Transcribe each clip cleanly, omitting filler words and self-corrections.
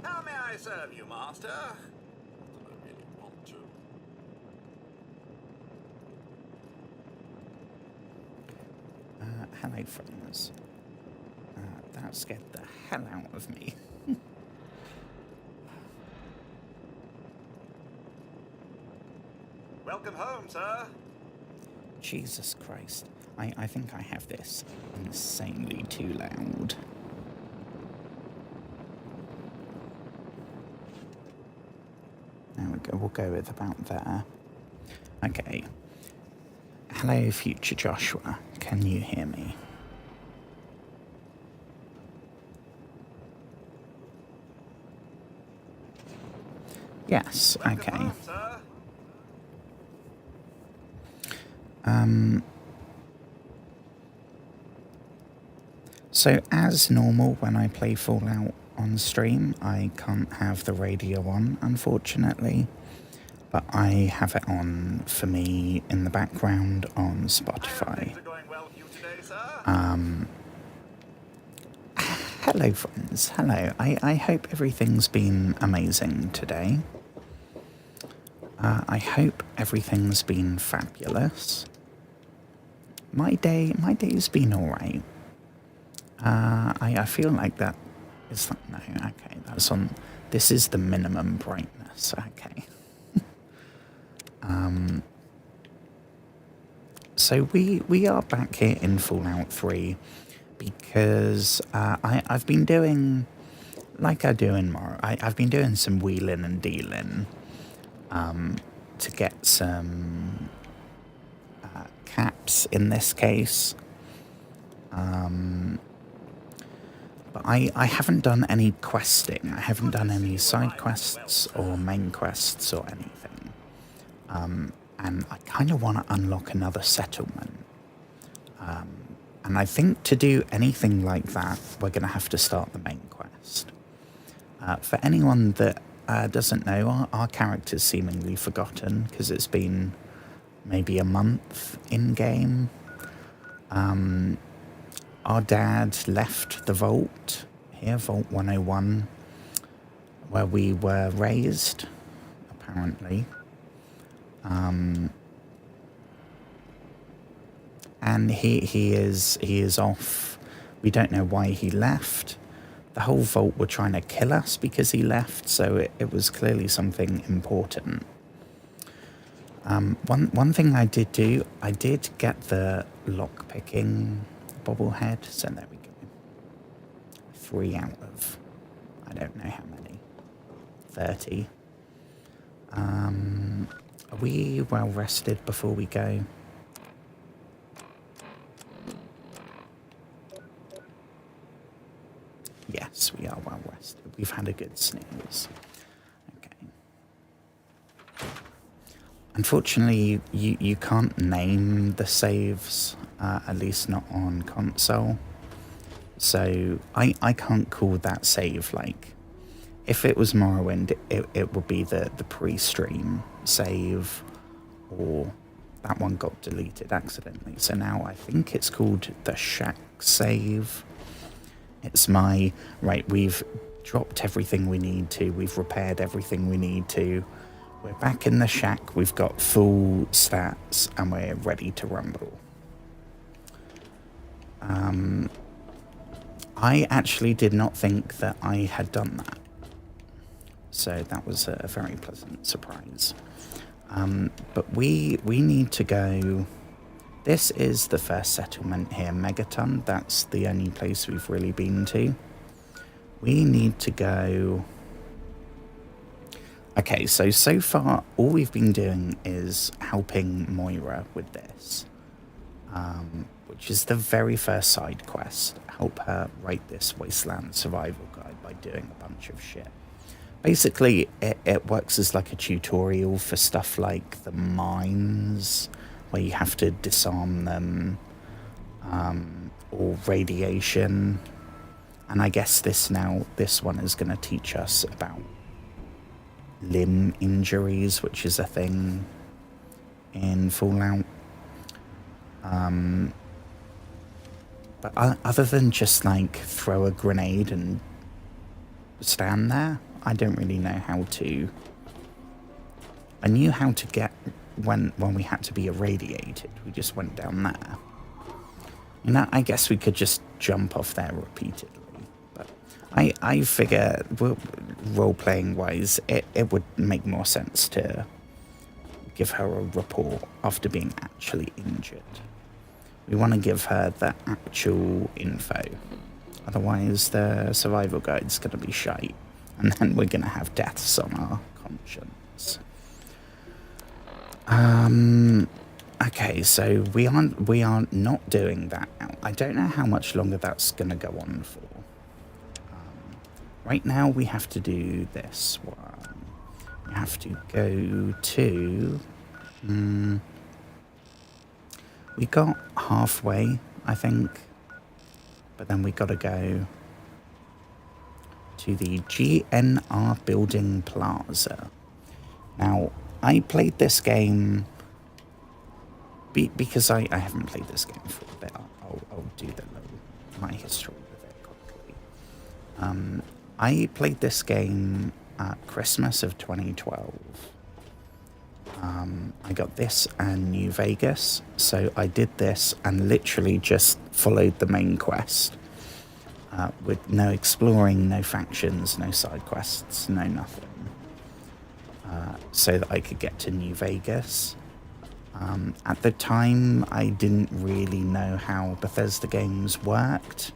How may I serve you, master? Not that I really want to. Hello, friends. That scared the hell out of me. Welcome home, sir. Jesus Christ. I think I have this insanely too loud. There we go. We'll go with about there. Okay. Hello, future Joshua. Can you hear me? Yes, okay. Welcome home, sir. So as normal, when I play Fallout on stream, I can't have the radio on, unfortunately. But I have it on for me in the background on Spotify. Hello, friends. Hello. I hope everything's been amazing today. I hope everything's been fabulous. My day's been alright. I feel like that is that. No, okay, that's on. This is the minimum brightness. Okay. So we are back here in Fallout 3 because I've been doing, like I do in Morrow, I've been doing some wheeling and dealing to get some caps in this case. But I haven't done any questing. I haven't done any side quests or main quests or anything. And I kind of want to unlock another settlement. And I think to do anything like that, we're going to have to start the main quest. For anyone that doesn't know, our character's seemingly forgotten because it's been maybe a month in-game. Our dad left the vault. here, Vault 101, where we were raised, apparently. And he is off. We don't know why he left. The whole vault were trying to kill us because he left, so it was clearly something important. One thing I did do, I did get the lock-picking bobblehead, so there we go. 3 out of, I don't know how many, 30. Are we well rested before we go? Yes, we are well rested. We've had a good snooze. Okay. Unfortunately, you can't name the saves, at least not on console. So I can't call that save, like, if it was Morrowind, it would be the pre-stream save, or that one got deleted accidentally. So now I think it's called the Shack save. It's my, right, we've dropped everything we need to, we've repaired everything we need to, we're back in the shack, we've got full stats, and we're ready to rumble. I actually did not think that I had done that, so that was a very pleasant surprise. But we need to go. This is the first settlement here, Megaton. That's the only place we've really been to. We need to go. Okay, so far all we've been doing is helping Moira with this, which is the very first side quest. Help her write this Wasteland survival guide by doing a bunch of shit. Basically, it works as like a tutorial for stuff like the mines, where you have to disarm them, or radiation. And I guess this one is going to teach us about limb injuries, which is a thing in Fallout. But other than just like throw a grenade and stand there, I don't really know how to. I knew how to get when we had to be irradiated. We just went down there. You know, I guess we could just jump off there repeatedly. But I figure, role-playing wise, it would make more sense to give her a report after being actually injured. We want to give her the actual info. Otherwise, the survival guide's going to be shite. And then we're going to have deaths on our conscience. Okay, so we are not doing that now. I don't know how much longer that's going to go on for. Right now, we have to do this one. We have to go to... we got halfway, I think. But then we got to go to the GNR Building Plaza. Now, I played this game because I haven't played this game for a bit. I'll do my history with it quickly. I played this game at Christmas of 2012. I got this and New Vegas, so I did this and literally just followed the main quest. With no exploring, no factions, no side quests, no nothing. So that I could get to New Vegas. At the time, I didn't really know how Bethesda games worked.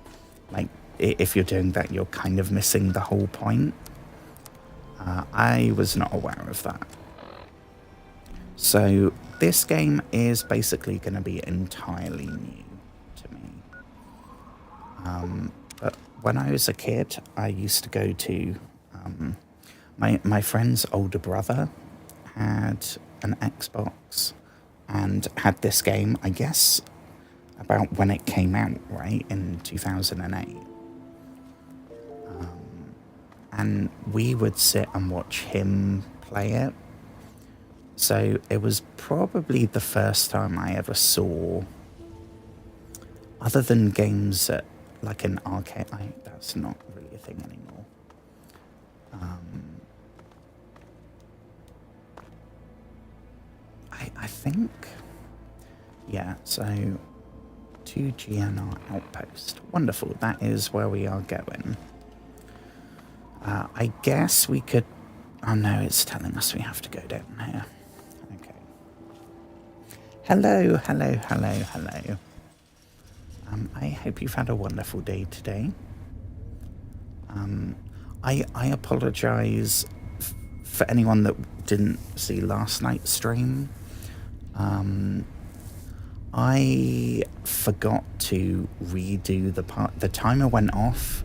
Like, if you're doing that, you're kind of missing the whole point. I was not aware of that. So, this game is basically going to be entirely new to me. But when I was a kid, I used to go to... my friend's older brother had an Xbox and had this game, I guess, about when it came out, right, in 2008. And we would sit and watch him play it. So it was probably the first time I ever saw, other than games that like an arcade. That's not really a thing anymore. I think, yeah, so to GNR Outpost. Wonderful, that is where we are going. I guess we could, oh no, it's telling us we have to go down here. Okay. Hello, hello, hello, hello. I hope you've had a wonderful day today. I apologise for anyone that didn't see last night's stream. I forgot to redo the part. The timer went off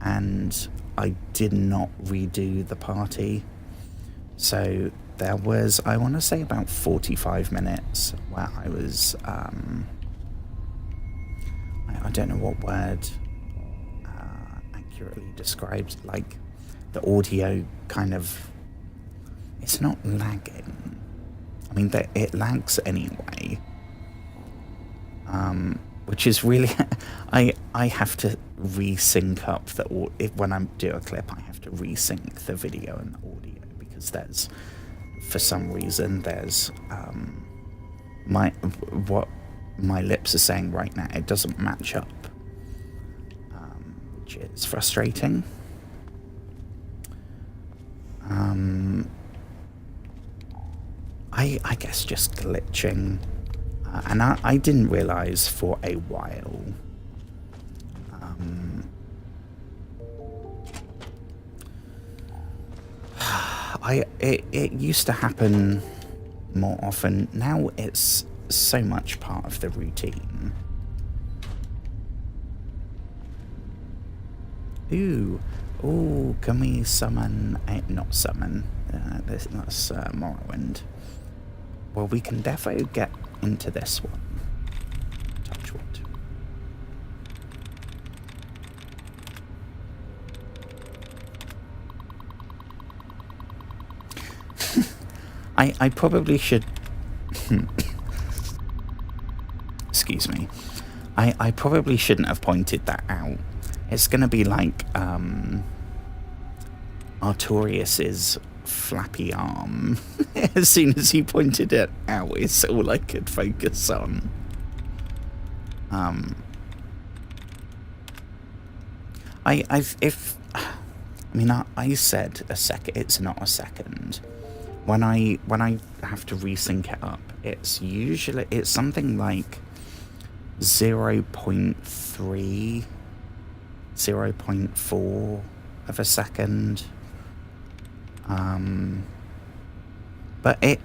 and I did not redo the party. So there was, I want to say, about 45 minutes where I was, I don't know what word accurately describes, like the audio kind of, it's not lagging. I mean, it lags anyway, which is really, I have to resync up when I do a clip, I have to resync the video and the audio because there's, for some reason, there's, what my lips are saying right now, it doesn't match up, which is frustrating. I guess just glitching, and I didn't realise for a while. It used to happen more often. Now it's so much part of the routine. Ooh, can we summon? Not summon. That's Morrowind. Well, we can defo get into this one. Touch wood. I probably should... Excuse me. I probably shouldn't have pointed that out. It's going to be like Artorius's flappy arm. As soon as he pointed it out, it's all I could focus on. I said a second. It's not a second. When I have to resync it up, it's something like 0.3, 0.4 of a second. But it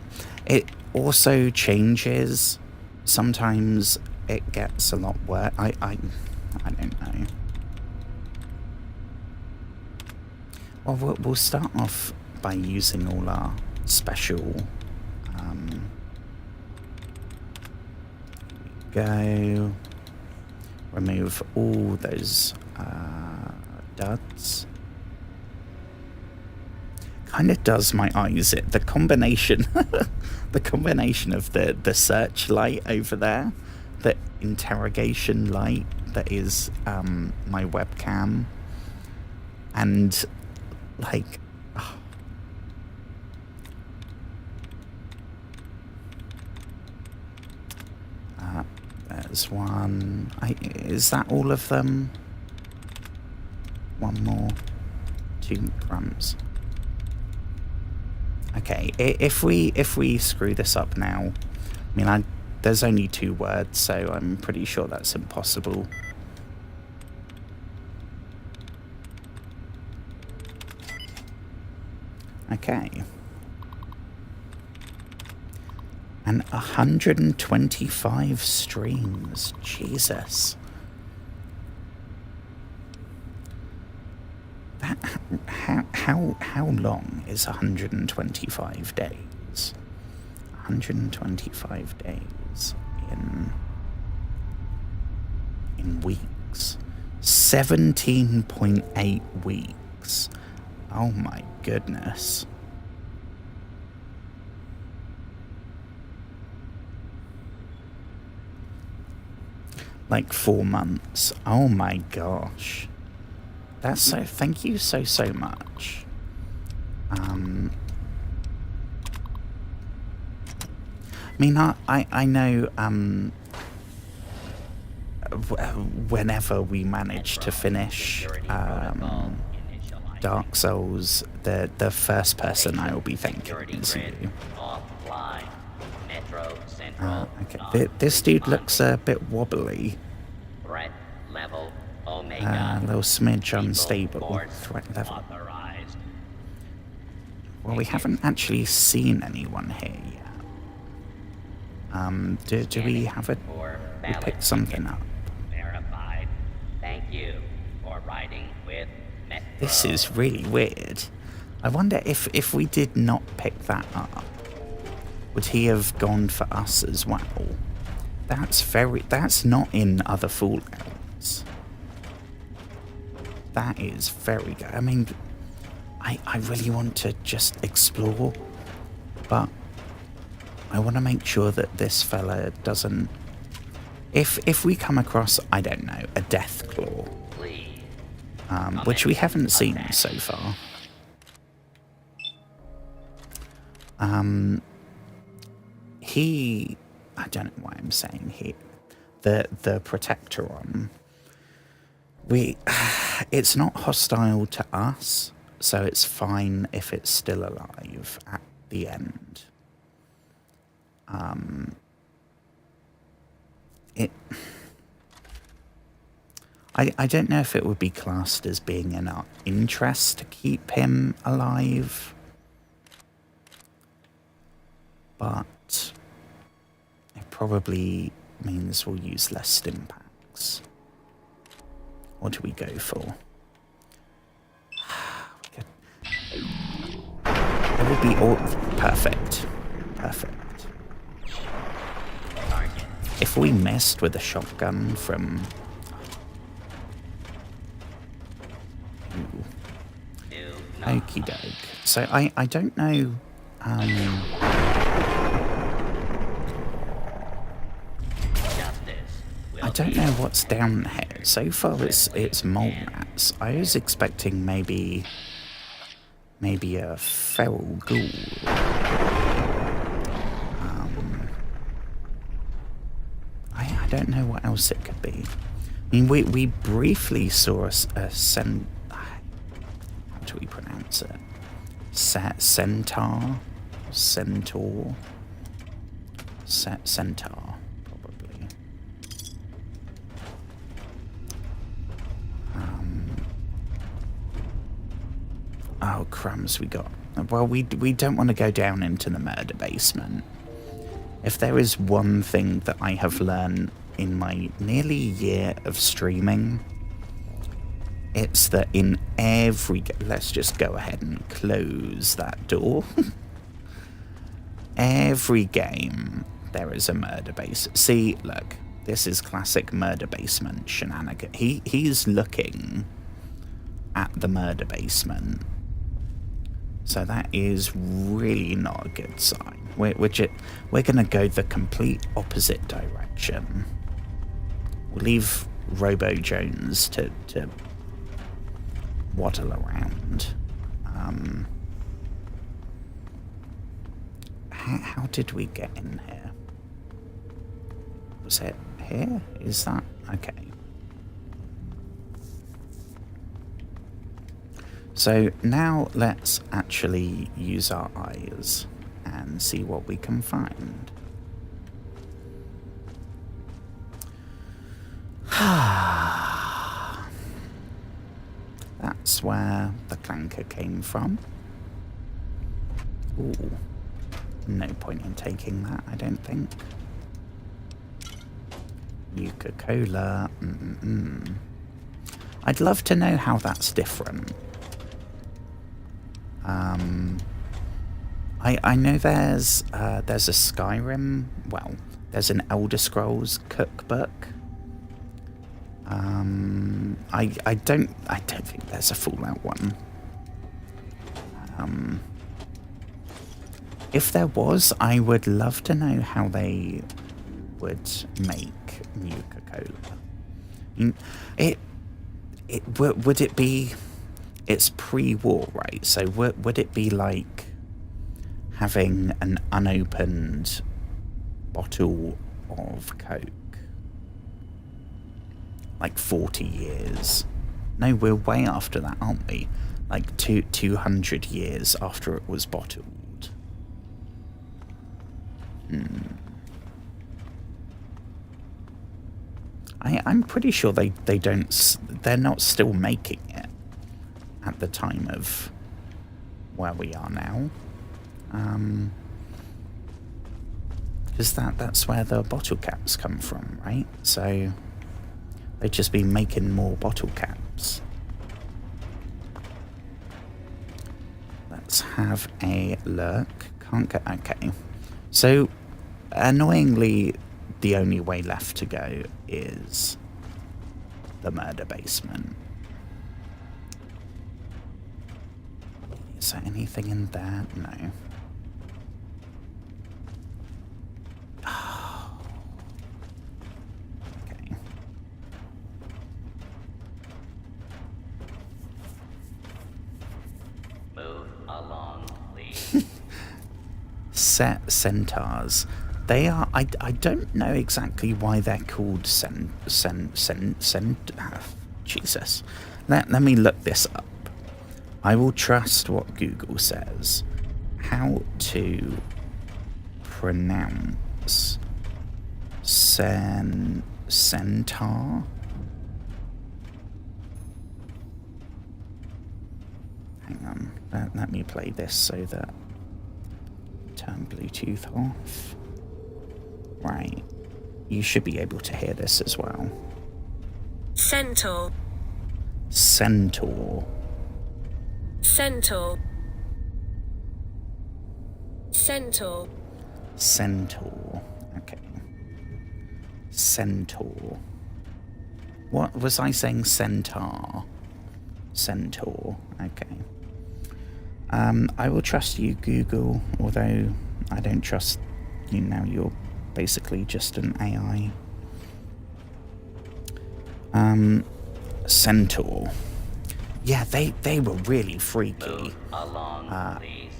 also changes. Sometimes it gets a lot worse. I don't know. Well, we'll start off by using all our special. Go. Remove all those duds. Kind of does my eyes the combination the combination of the searchlight over there, the interrogation light that is my webcam, and like there's one. Is that all of them? One more. 2 grams. Okay, if we screw this up now, I mean, there's only 2 words, so I'm pretty sure that's impossible. Okay. And 125 streams. Jesus. That, how long is 125 days? 125 days in weeks. 17.8 weeks. Oh my goodness. Like 4 months. Oh my gosh. That's so... Thank you so much. I mean, I know whenever we manage to finish Dark Souls, the first person I will be thanking is you. Okay, this dude looks a bit wobbly. A little smidge unstable. Threat level. Well, we haven't actually seen anyone here yet. Do we have it? We picked something up. Thank you for riding with Metro. This is really weird. I wonder if we did not pick that up, would he have gone for us as well? That's not in other Fallouts. That is very good. I mean, I really want to just explore, but I want to make sure that this fella doesn't... If we come across, I don't know, a death claw, which we haven't seen so far. I don't know why I'm saying he, the Protectoron, it's not hostile to us, so it's fine if it's still alive at the end. I don't know if it would be classed as being in our interest to keep him alive, but it probably means we'll use less stim packs. What do we go for? It would be all perfect. Perfect. If we missed with a shotgun from... Okie doke. So I don't know... I don't know what's down here. So far it's mole rats. I was expecting maybe a feral ghoul. I don't know what else it could be. I mean, we briefly saw a how do we pronounce it? Centaur? Centaur? Centaur, probably. Oh, crumbs, we got... Well, we don't want to go down into the murder basement. If there is one thing that I have learned in my nearly year of streaming, it's that in every... Let's just go ahead and close that door. Every game, there is a murder base. See, look, this is classic murder basement shenanigan. He's looking at the murder basement. So that is really not a good sign. We're going to go the complete opposite direction. We'll leave Robo Jones to waddle around. How did we get in here? Was it here? Is that... Okay. So now let's actually use our eyes and see what we can find. That's where the clanker came from. Ooh. No point in taking that, I don't think. Nuka-Cola. I'd love to know how that's different. I know there's a Skyrim, well, there's an Elder Scrolls cookbook. I don't think there's a Fallout one. If there was, I would love to know how they would make Nuka-Cola. Would it be... It's pre-war, right? So would it be like having an unopened bottle of Coke? Like 40 years? No, we're way after that, aren't we? Like 200 years after it was bottled. I'm pretty sure they're not still making it at the time of where we are now. Because that's where the bottle caps come from, right? So they've just been making more bottle caps. Let's have a look. Can't get... Okay. So, annoyingly, the only way left to go is the murder basement. Is there anything in there? No. Okay. Move along, please. Centaurs. They are... I don't know exactly why they're called Jesus. Let me look this up. I will trust what Google says. How to pronounce centaur? Hang on. Let me play this so that... Turn Bluetooth off. Right. You should be able to hear this as well. Centaur. Centaur. Centaur. Centaur. Centaur. Okay. Centaur. What was I saying? Centaur. Centaur. Okay. I will trust you, Google, although I don't trust you now. You're basically just an AI. Centaur. Yeah, they were really freaky. Move along, please.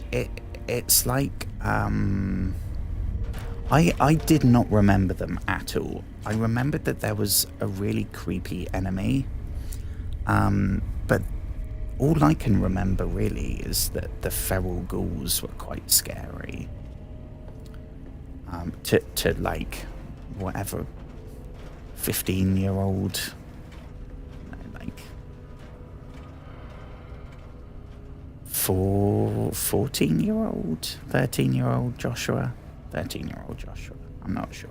It's like I did not remember them at all. I remembered that there was a really creepy enemy, but all I can remember really is that the feral ghouls were quite scary. To like whatever 15-year-old, like 14-year-old, 13-year-old Joshua, 13-year-old Joshua. I'm not sure.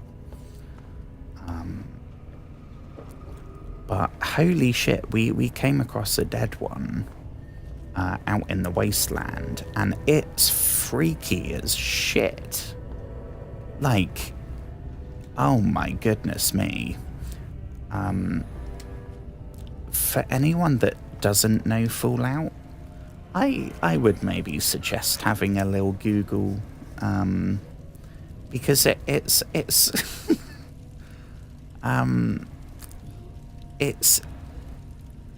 But holy shit, we came across a dead one out in the wasteland, and it's freaky as shit. Like, oh my goodness me. For anyone that doesn't know Fallout, I would maybe suggest having a little Google, because it's it's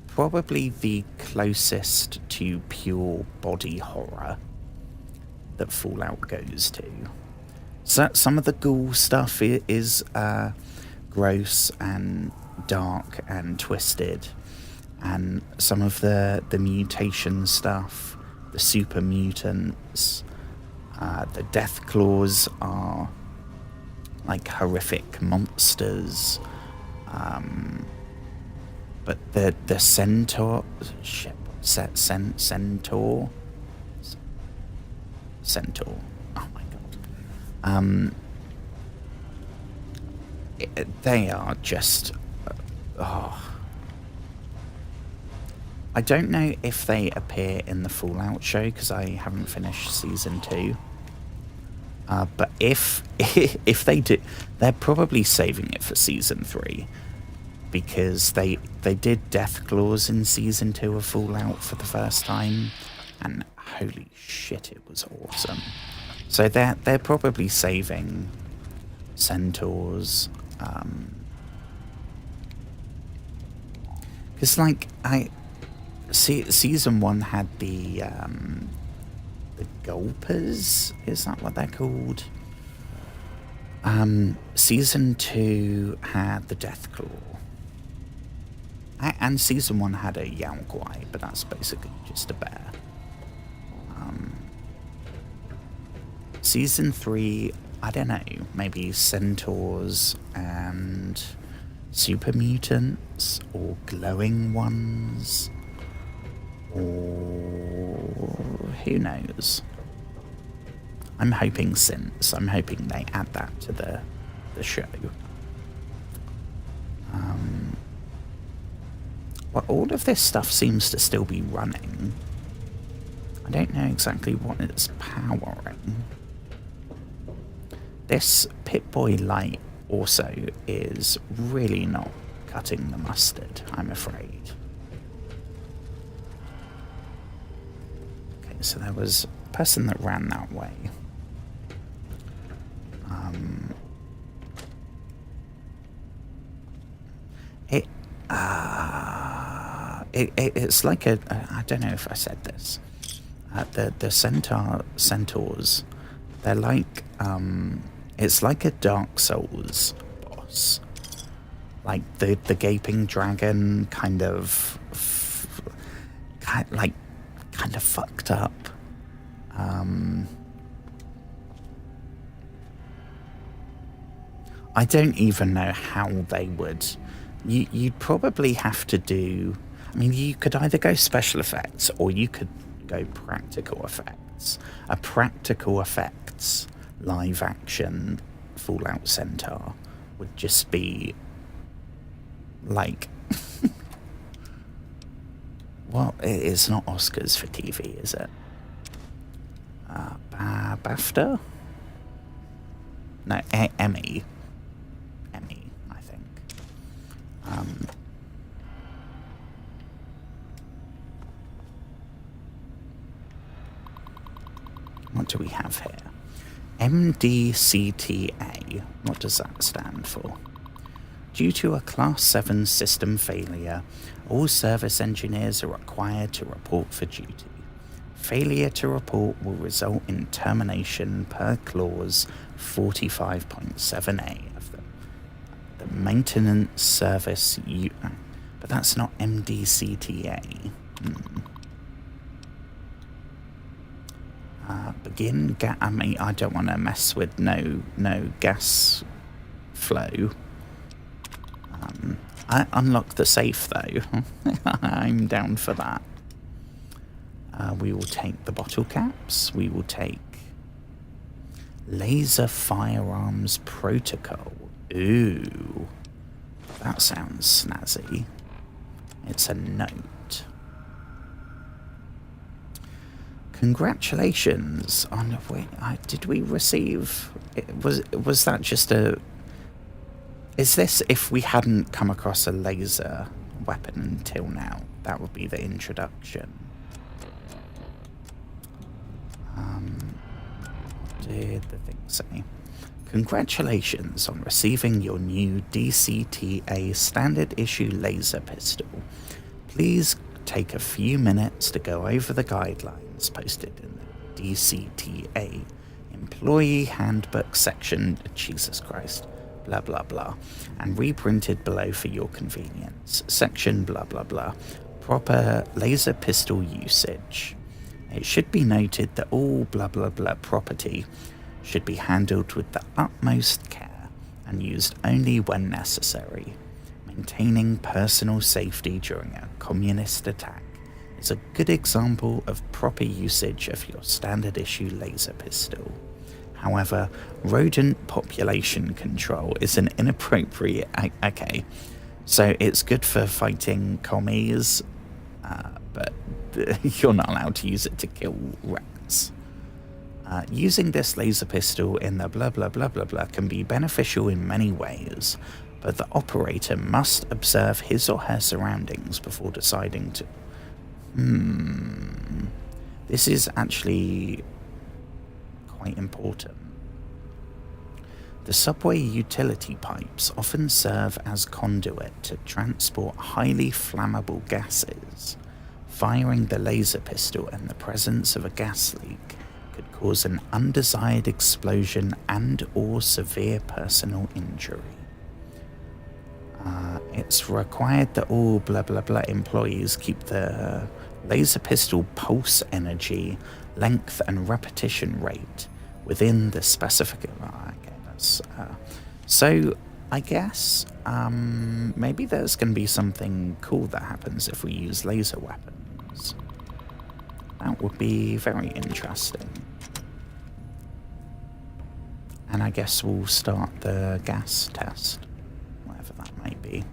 probably the closest to pure body horror that Fallout goes to. So some of the ghoul stuff is gross and dark and twisted, and some of the mutation stuff, the super mutants, the death claws are like horrific monsters. But the centaur, centaur. Oh my god. They are just. I don't know if they appear in the Fallout show because I haven't finished season 2. But if they do, they're probably saving it for season 3. Because they did death claws in season 2 of Fallout for the first time, and holy shit, it was awesome. So they're probably saving centaurs. Because, like, season 1 had the gulpers, is that what they're called? Season 2 had the Deathclaw. And season 1 had a Yaoguai, but that's basically just a bear. Season 3, I don't know, maybe centaurs and super mutants, or glowing ones, or who knows. I'm hoping synths. I'm hoping they add that to the show. Well, all of this stuff seems to still be running. I don't know exactly what it's powering. This Pip-Boy light also is really not cutting the mustard, I'm afraid. Okay, so there was a person that ran that way. It's like a... I don't know if I said this. The centaurs, they're like... it's like a Dark Souls boss. Like the gaping dragon, kind of fucked up. I don't even know how they would... You'd probably have to do... I mean, you could either go special effects or you could go practical effects. A practical effects live action Fallout Centaur would just be like... well, it's not Oscars for TV, is it? BAFTA? No, Emmy. Emmy, I think. What do we have here? MDCTA. What does that stand for? Due to a Class 7 system failure, all service engineers are required to report for duty. Failure to report will result in termination per clause 45.7a of the maintenance service. But that's not MDCTA. Begin I mean, I don't want to mess with no gas flow. I unlock the safe though. I'm down for that. We will take the bottle caps. We will take laser firearms protocol. Ooh, that sounds snazzy. It's a note. Congratulations on... Wait, did we receive... Was that just a... Is this if we hadn't come across a laser weapon until now? That would be the introduction. What did the thing say? Congratulations on receiving your new DCTA standard issue laser pistol. Please take a few minutes to go over the guidelines posted in the DCTA employee handbook section, Jesus Christ, blah blah blah, and reprinted below for your convenience. Section blah blah blah. Proper laser pistol usage. It should be noted that all blah blah blah property should be handled with the utmost care and used only when necessary. Maintaining personal safety during a communist attack is a good example of proper usage of your standard issue laser pistol. However, rodent population control is an inappropriate... Okay, so it's good for fighting commies, but you're not allowed to use it to kill rats. Using this laser pistol in the blah blah blah blah blah can be beneficial in many ways, but the operator must observe his or her surroundings before deciding to... This is actually quite important. The subway utility pipes often serve as conduit to transport highly flammable gases. Firing the laser pistol in the presence of a gas leak could cause an undesired explosion and or severe personal injury. It's required that all blah blah blah employees keep the laser pistol pulse energy, length and repetition rate within the specific... okay, that's... so I guess maybe there's going to be something cool that happens if we use laser weapons. That would be very interesting. And I guess we'll start the gas test, whatever that may be.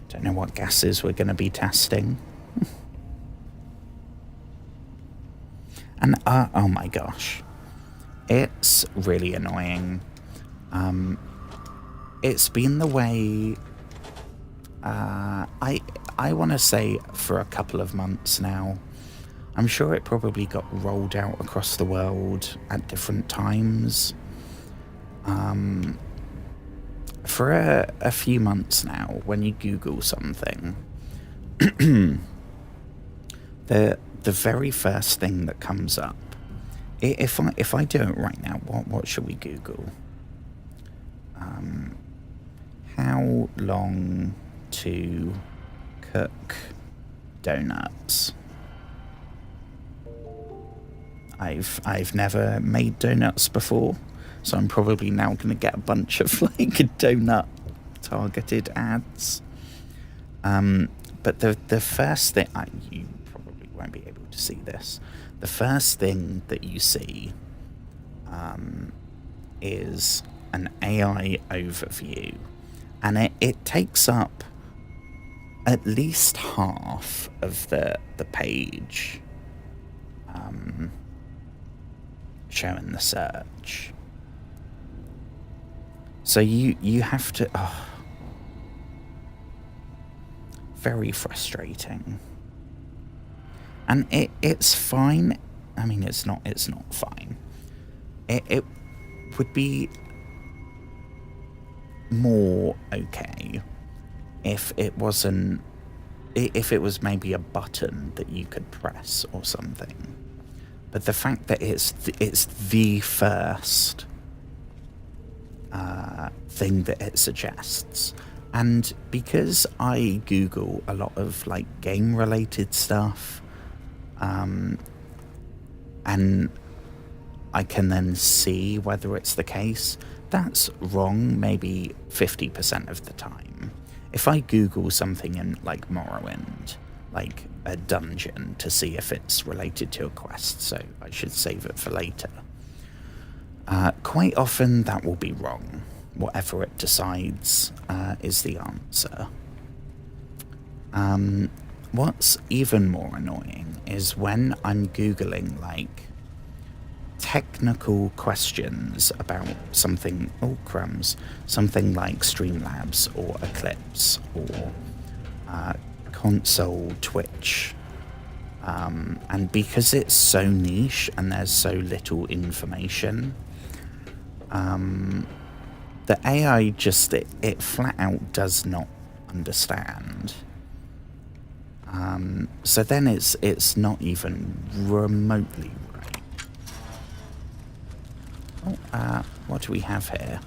Don't know what gases we're going to be testing. And oh my gosh, it's really annoying. It's been the way I want to say for a couple of months now. I'm sure it probably got rolled out across the world at different times. For a few months now, when you Google something, the very first thing that comes up, if I do it right now, what should we Google? How long to cook donuts? I've never made donuts before, so I'm probably now going to get a bunch of like donut targeted ads. But the first thing, you probably won't be able to see this. The first thing that you see is an AI overview, and it takes up at least half of the page. Showing the search. So you have to... Oh, very frustrating. And it's fine. I mean, it's not fine. It would be more okay if it wasn't... If it was maybe a button that you could press or something. But the fact that it's the first thing that it suggests, and because I Google a lot of like game related stuff, and I can then see whether it's the case, that's wrong maybe 50% of the time. If I Google something in like Morrowind, like a dungeon, to see if it's related to a quest, so I should save it for later. Quite often that will be wrong. Whatever it decides is the answer. What's even more annoying is when I'm Googling like technical questions about something, oh crumbs, something like Streamlabs or Eclipse or console Twitch, and because it's so niche and there's so little information, the AI just it flat out does not understand. So then it's not even remotely right. Oh, what do we have here?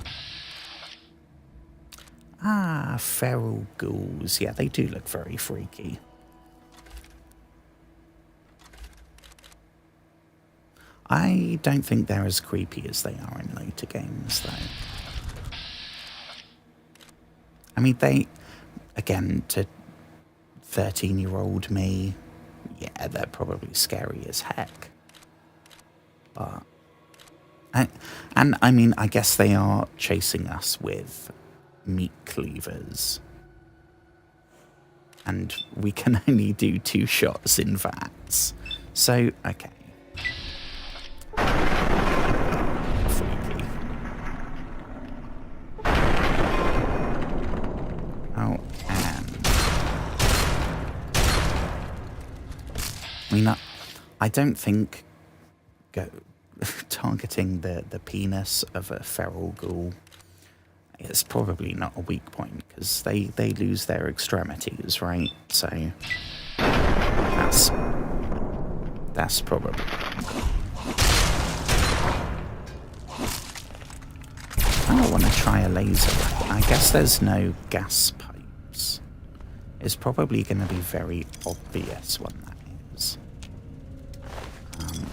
Ah, feral ghouls. Yeah, they do look very freaky. I don't think they're as creepy as they are in later games, though. I mean, they, again, to 13-year-old me, yeah, they're probably scary as heck. But, and I mean, I guess they are chasing us with meat cleavers, and we can only do 2 shots in VATS, so okay. Freaky. Oh, and I mean, I don't think targeting the penis of a feral ghoul is probably not a weak point, because they lose their extremities, right? So that's probably... I want to try a laser weapon. I guess there's no gas pipes. It's probably going to be very obvious when that is.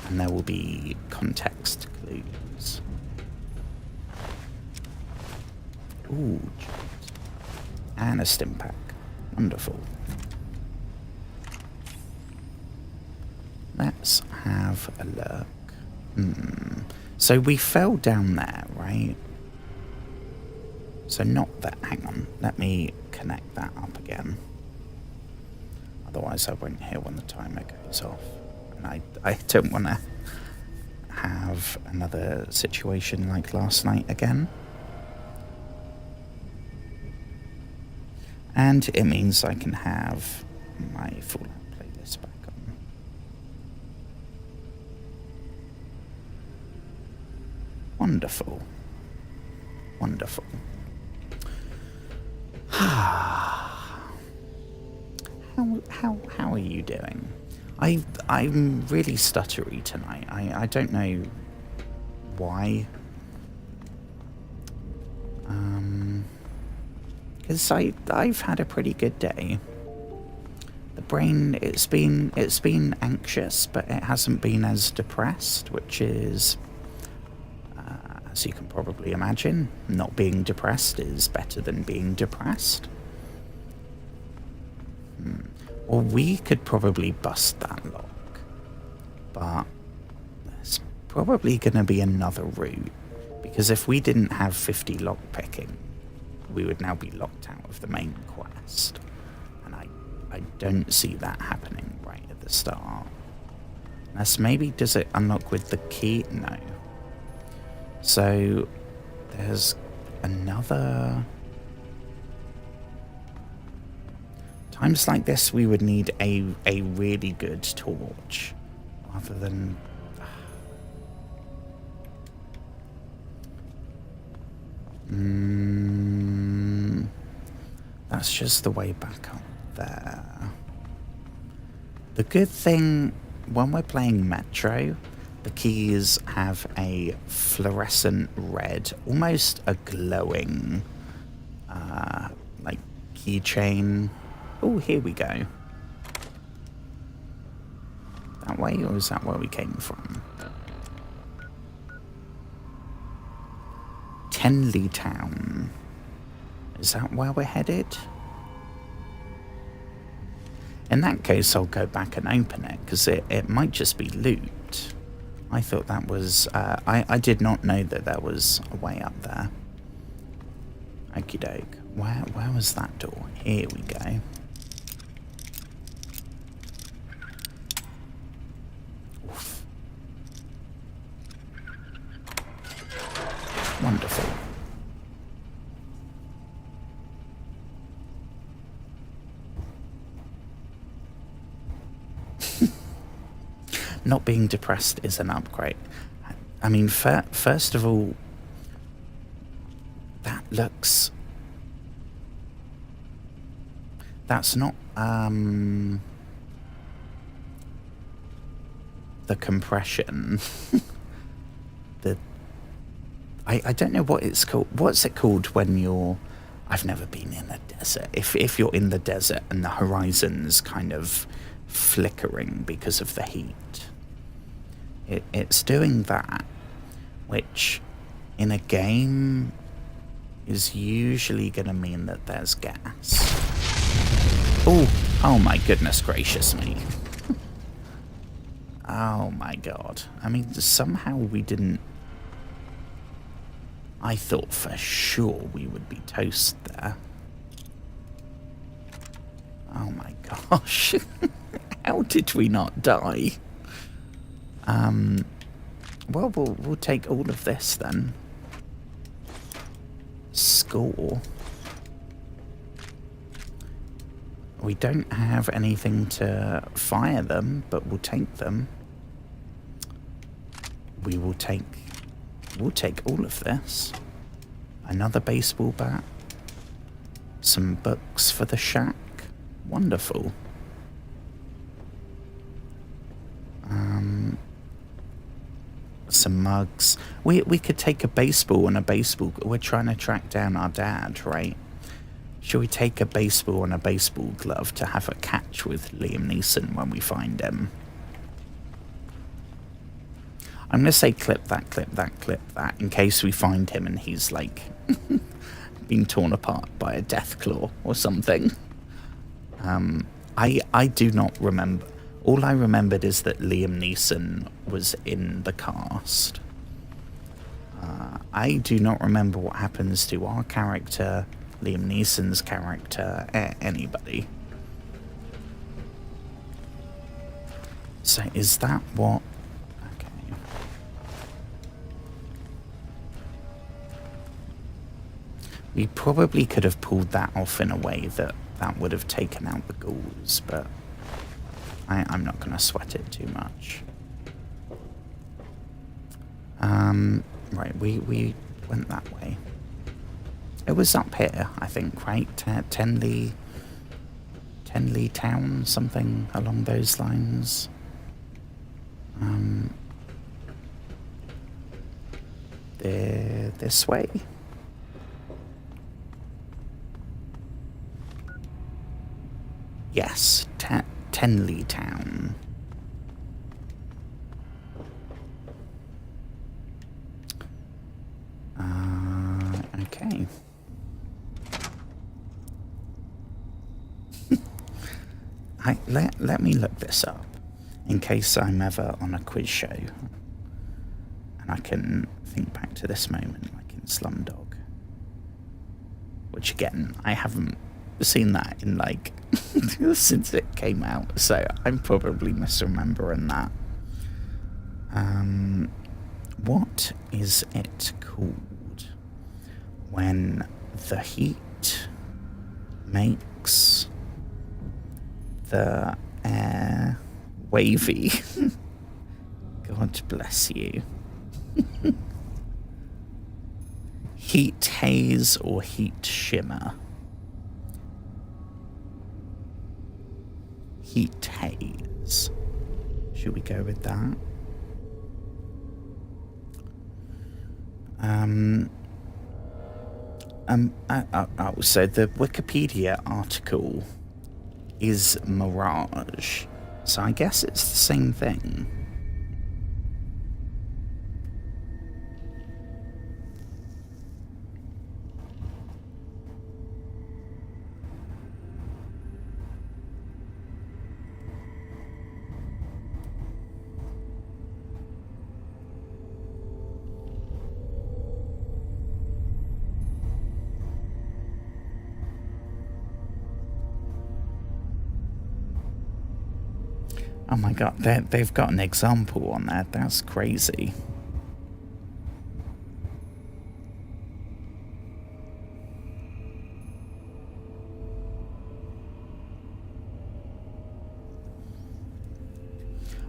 And there will be context clues. Ooh, and a stim pack. Wonderful. Let's have a look. So we fell down there, right? So not that... Hang on. Let me connect that up again. Otherwise I won't hear when the timer goes off. And I don't want to have another situation like last night again. And it means I can have my Fallout playlist back on. Wonderful. Wonderful. How are you doing? I'm really stuttery tonight. I don't know why. Because I've had a pretty good day. The brain, it's been anxious, but it hasn't been as depressed, which is, as you can probably imagine, not being depressed is better than being depressed. Well, we could probably bust that lock, but there's probably going to be another route, because if we didn't have 50 lock picking, we would now be locked out of the main quest, and I don't see that happening right at the start. Unless maybe, does it unlock with the key? No. So there's another... Times like this, we would need a really good torch, rather than... That's just the way back up there. The good thing, when we're playing Metro, the keys have a fluorescent red, almost a glowing, like, keychain. Oh, here we go. That way, or is that where we came from? Tenley Town. Is that where we're headed? In that case, I'll go back and open it, because it might just be loot. I thought that was... I did not know that there was a way up there. Okie doke. Where was that door? Here we go. Oof. Wonderful. Not being depressed is an upgrade. I mean, first of all, that looks... That's not, the compression. I don't know what it's called. What's it called when you're... I've never been in a desert. If you're in the desert and the horizon's kind of flickering because of the heat. It's doing that, which in a game is usually going to mean that there's gas. Oh my goodness gracious me. Oh my god. I mean, somehow we didn't... I thought for sure we would be toast there. Oh my gosh. How did we not die? Well, we'll take all of this then. Score. We don't have anything to fire them, but we'll take them. we'll take all of this. Another baseball bat. Some books for the shack. Wonderful. Some mugs. We could take a baseball and a baseball. We're trying to track down our dad, right? Should we take a baseball and a baseball glove to have a catch with Liam Neeson when we find him? I'm going to say clip that, in case we find him and he's, like, being torn apart by a death claw or something. I do not remember. All I remembered is that Liam Neeson was in the cast. I do not remember what happens to our character, Liam Neeson's character, anybody. So is that what... Okay. We probably could have pulled that off in a way that would have taken out the ghouls, but I'm not going to sweat it too much. Right, we went that way. It was up here, I think, right? Tenley Town, something along those lines. This way. Yes, Tenley Town. Okay. Let me look this up in case I'm ever on a quiz show and I can think back to this moment, like in Slumdog, which again I haven't seen that in like since it came out, so I'm probably misremembering that. What is it called when the heat makes the air wavy? God bless you. Heat haze or heat shimmer? Heat haze. Should we go with that? So the Wikipedia article is mirage, so I guess it's the same thing. Oh my god, they've got an example on that. That's crazy.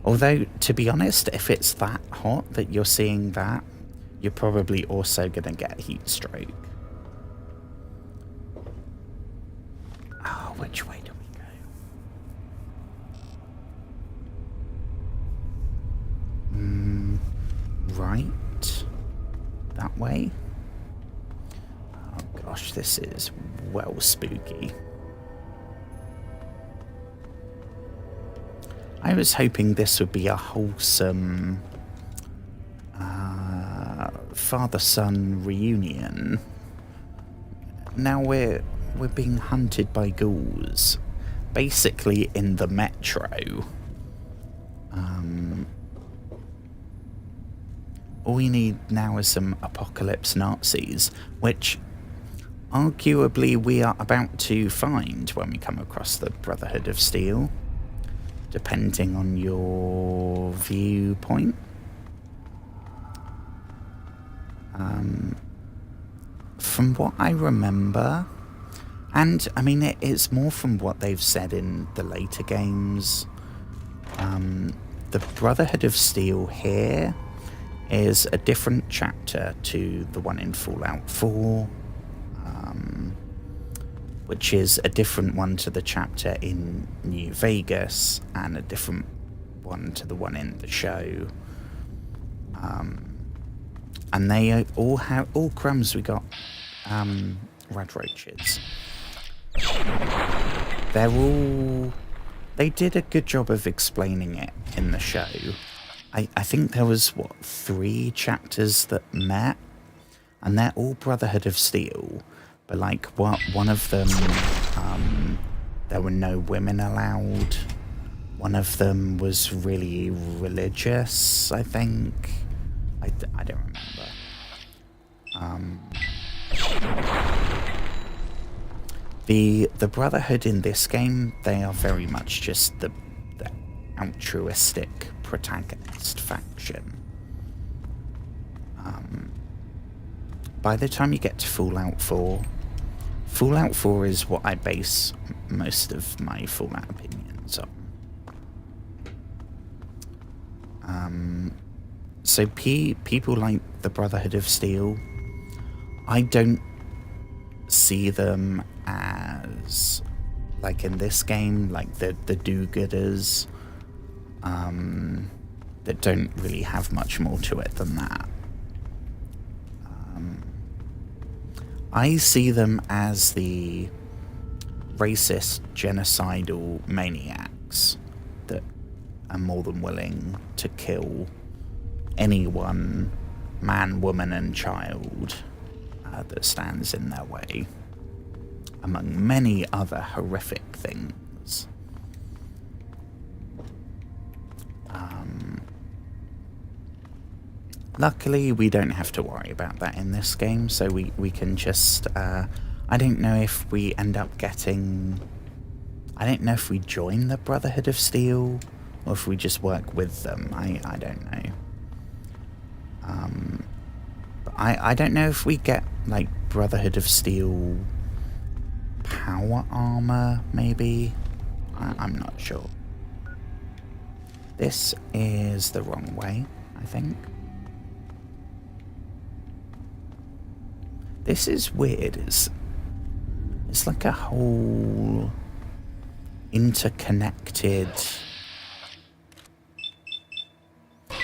Although, to be honest, if it's that hot that you're seeing that, you're probably also going to get heat stroke. Oh, which way do we go? Right. That way. Oh gosh, this is well spooky. I was hoping this would be a wholesome father-son reunion. Now we're being hunted by ghouls, basically in the metro. All we need now is some apocalypse Nazis, which arguably we are about to find when we come across the Brotherhood of Steel, depending on your viewpoint. From what I remember, and I mean it's more from what they've said in the later games, the Brotherhood of Steel here is a different chapter to the one in Fallout 4, which is a different one to the chapter in New Vegas, and a different one to the one in the show. And they all have, all crumbs, we got rad roaches. They did a good job of explaining it in the show. I think there was, 3 chapters that met, and they're all Brotherhood of Steel, but like one of them, there were no women allowed. One of them was really religious, I think. I don't remember. The Brotherhood in this game, they are very much just the altruistic protagonist faction. By the time you get to Fallout 4 is what I base most of my Fallout opinions on. So people like the Brotherhood of Steel, I don't see them as, like in this game, like the do-gooders, that don't really have much more to it than that. I see them as the racist, genocidal maniacs that are more than willing to kill anyone, man, woman, and child, that stands in their way, among many other horrific things. Luckily, we don't have to worry about that in this game, so we can just... I don't know if we end up getting... I don't know if we join the Brotherhood of Steel, or if we just work with them. I don't know. But I don't know if we get, like, Brotherhood of Steel power armor, maybe? I'm not sure. This is the wrong way, I think. This is weird. It's like a whole interconnected...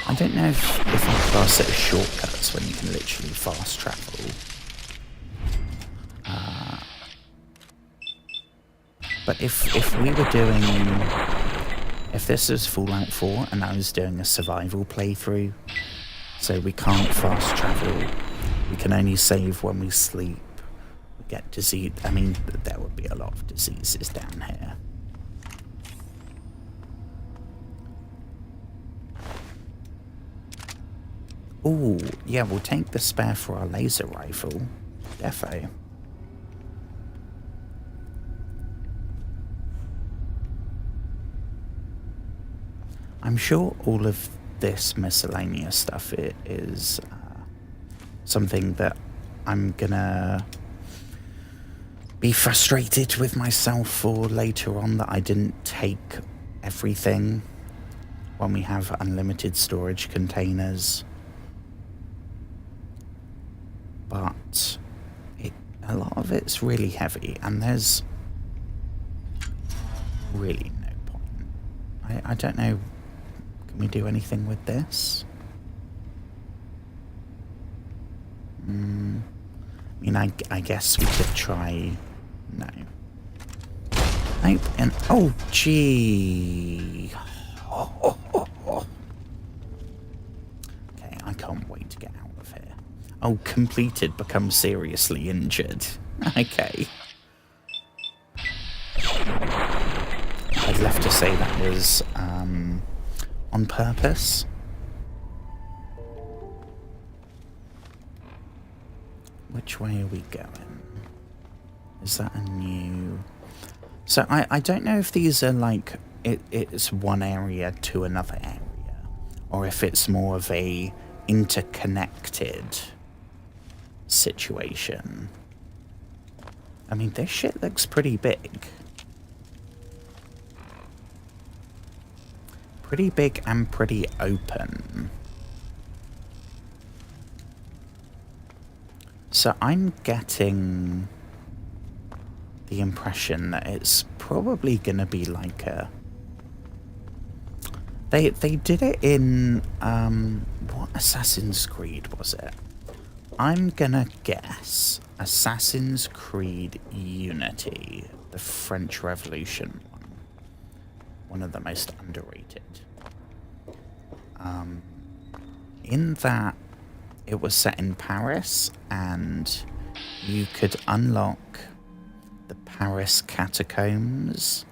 I don't know if I class it as shortcuts when you can literally fast travel. But if we were doing... If this was Fallout 4 and I was doing a survival playthrough, so we can't fast travel, we can only save when we sleep, we get disease... I mean, there would be a lot of diseases down here. Ooh, yeah, we'll take the spare for our laser rifle. Defo. I'm sure all of this miscellaneous stuff is something that I'm gonna be frustrated with myself for later on, that I didn't take everything when we have unlimited storage containers. But a lot of it's really heavy, and there's really no point. I don't know, can we do anything with this? I mean, I guess we could try... No. Nope, and... Oh, gee! Okay, I can't wait to get out of here. Oh, completed, become seriously injured. Okay. I'd love to say that was, on purpose. Which way are we going? Is that a new... So I don't know if these are like, it's one area to another area, or if it's more of a interconnected situation. I mean, this shit looks pretty big. Pretty big and pretty open. So I'm getting the impression that it's probably going to be like a... They did it in... what Assassin's Creed was it? I'm going to guess Assassin's Creed Unity, the French Revolution one. One of the most underrated. In that, it was set in Paris, and you could unlock the Paris catacombs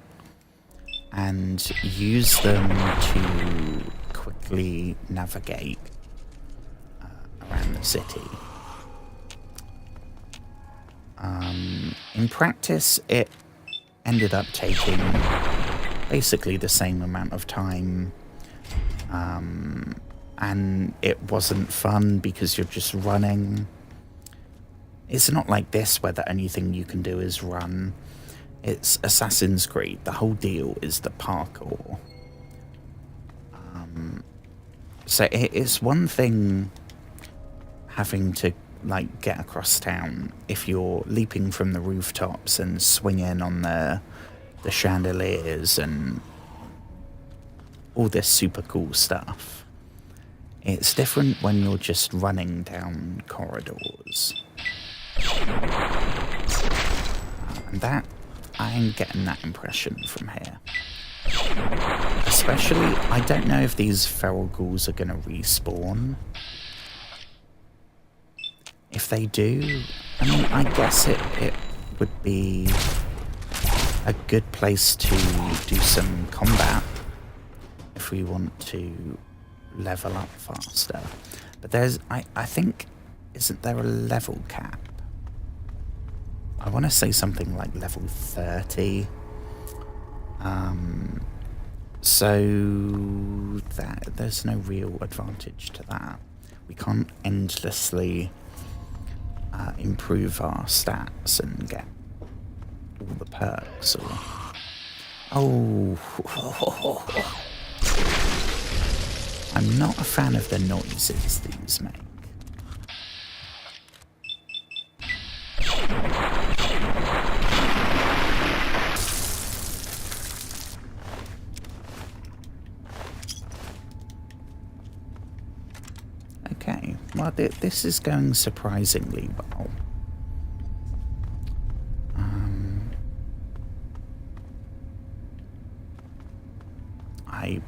and use them to quickly navigate around the city. In practice, it ended up taking basically the same amount of time, and it wasn't fun because you're just running. It's not like this where the only thing you can do is run. It's Assassin's Creed. The whole deal is the parkour. So it's one thing having to like get across town if you're leaping from the rooftops and swinging on the chandeliers and all this super cool stuff. It's different when you're just running down corridors. And that, I'm getting that impression from here. Especially, I don't know if these feral ghouls are going to respawn. If they do, I mean, I guess it would be a good place to do some combat if we want to level up faster. But there's, I think, isn't there a level cap? I want to say something like level 30. So that there's no real advantage to that. We can't endlessly improve our stats and get all the perks. Or I'm not a fan of the noises these make. Okay, well, this is going surprisingly well. I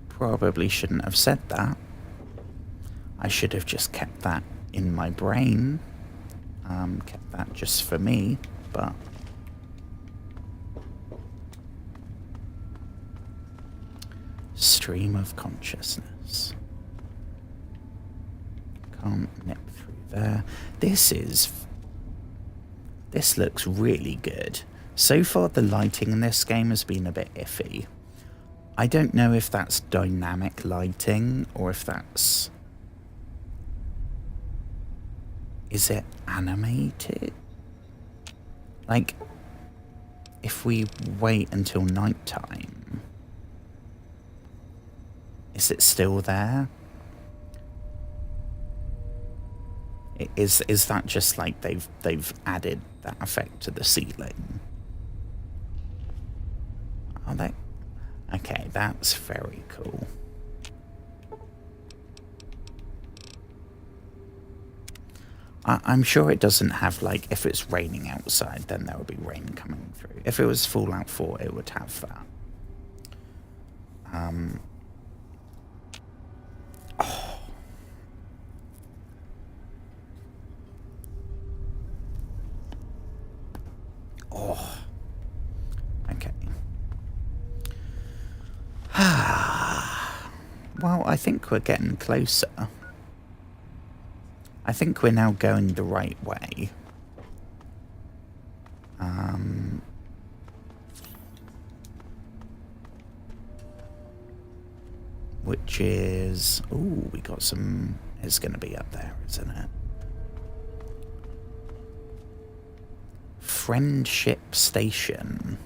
probably shouldn't have said that. I should have just kept that in my brain. Kept that just for me, but... Stream of consciousness. Can't nip through there. This looks really good. So far the lighting in this game has been a bit iffy. I don't know if that's dynamic lighting or if that's... Is it animated? Like, if we wait until nighttime, is it still there? Is that just like they've added that effect to the ceiling? Are they? Okay, that's very cool. I'm sure it doesn't have, like, if it's raining outside, then there will be rain coming through. If it was Fallout 4, it would have that. Okay. Well, I think we're getting closer. I think we're now going the right way. Which is... Ooh, we got some... It's going to be up there, isn't it? Friendship Station.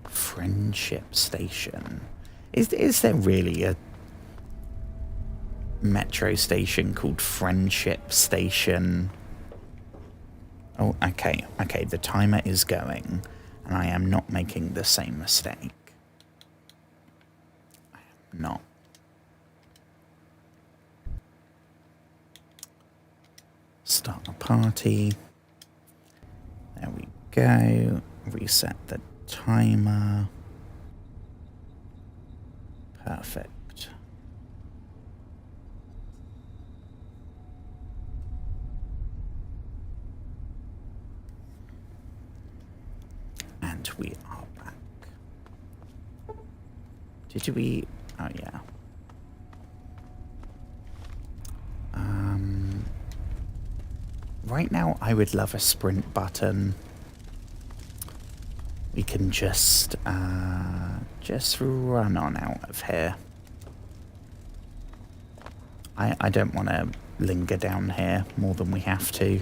Friendship Station. Is there really a metro station called Friendship Station. Oh, okay, the timer is going, and I am not making the same mistake. I am not. Start a party. There we go. Reset the timer. Perfect. And we are back. Did we... Oh, yeah. Right now, I would love a sprint button. We can just run on out of here. I don't want to linger down here more than we have to.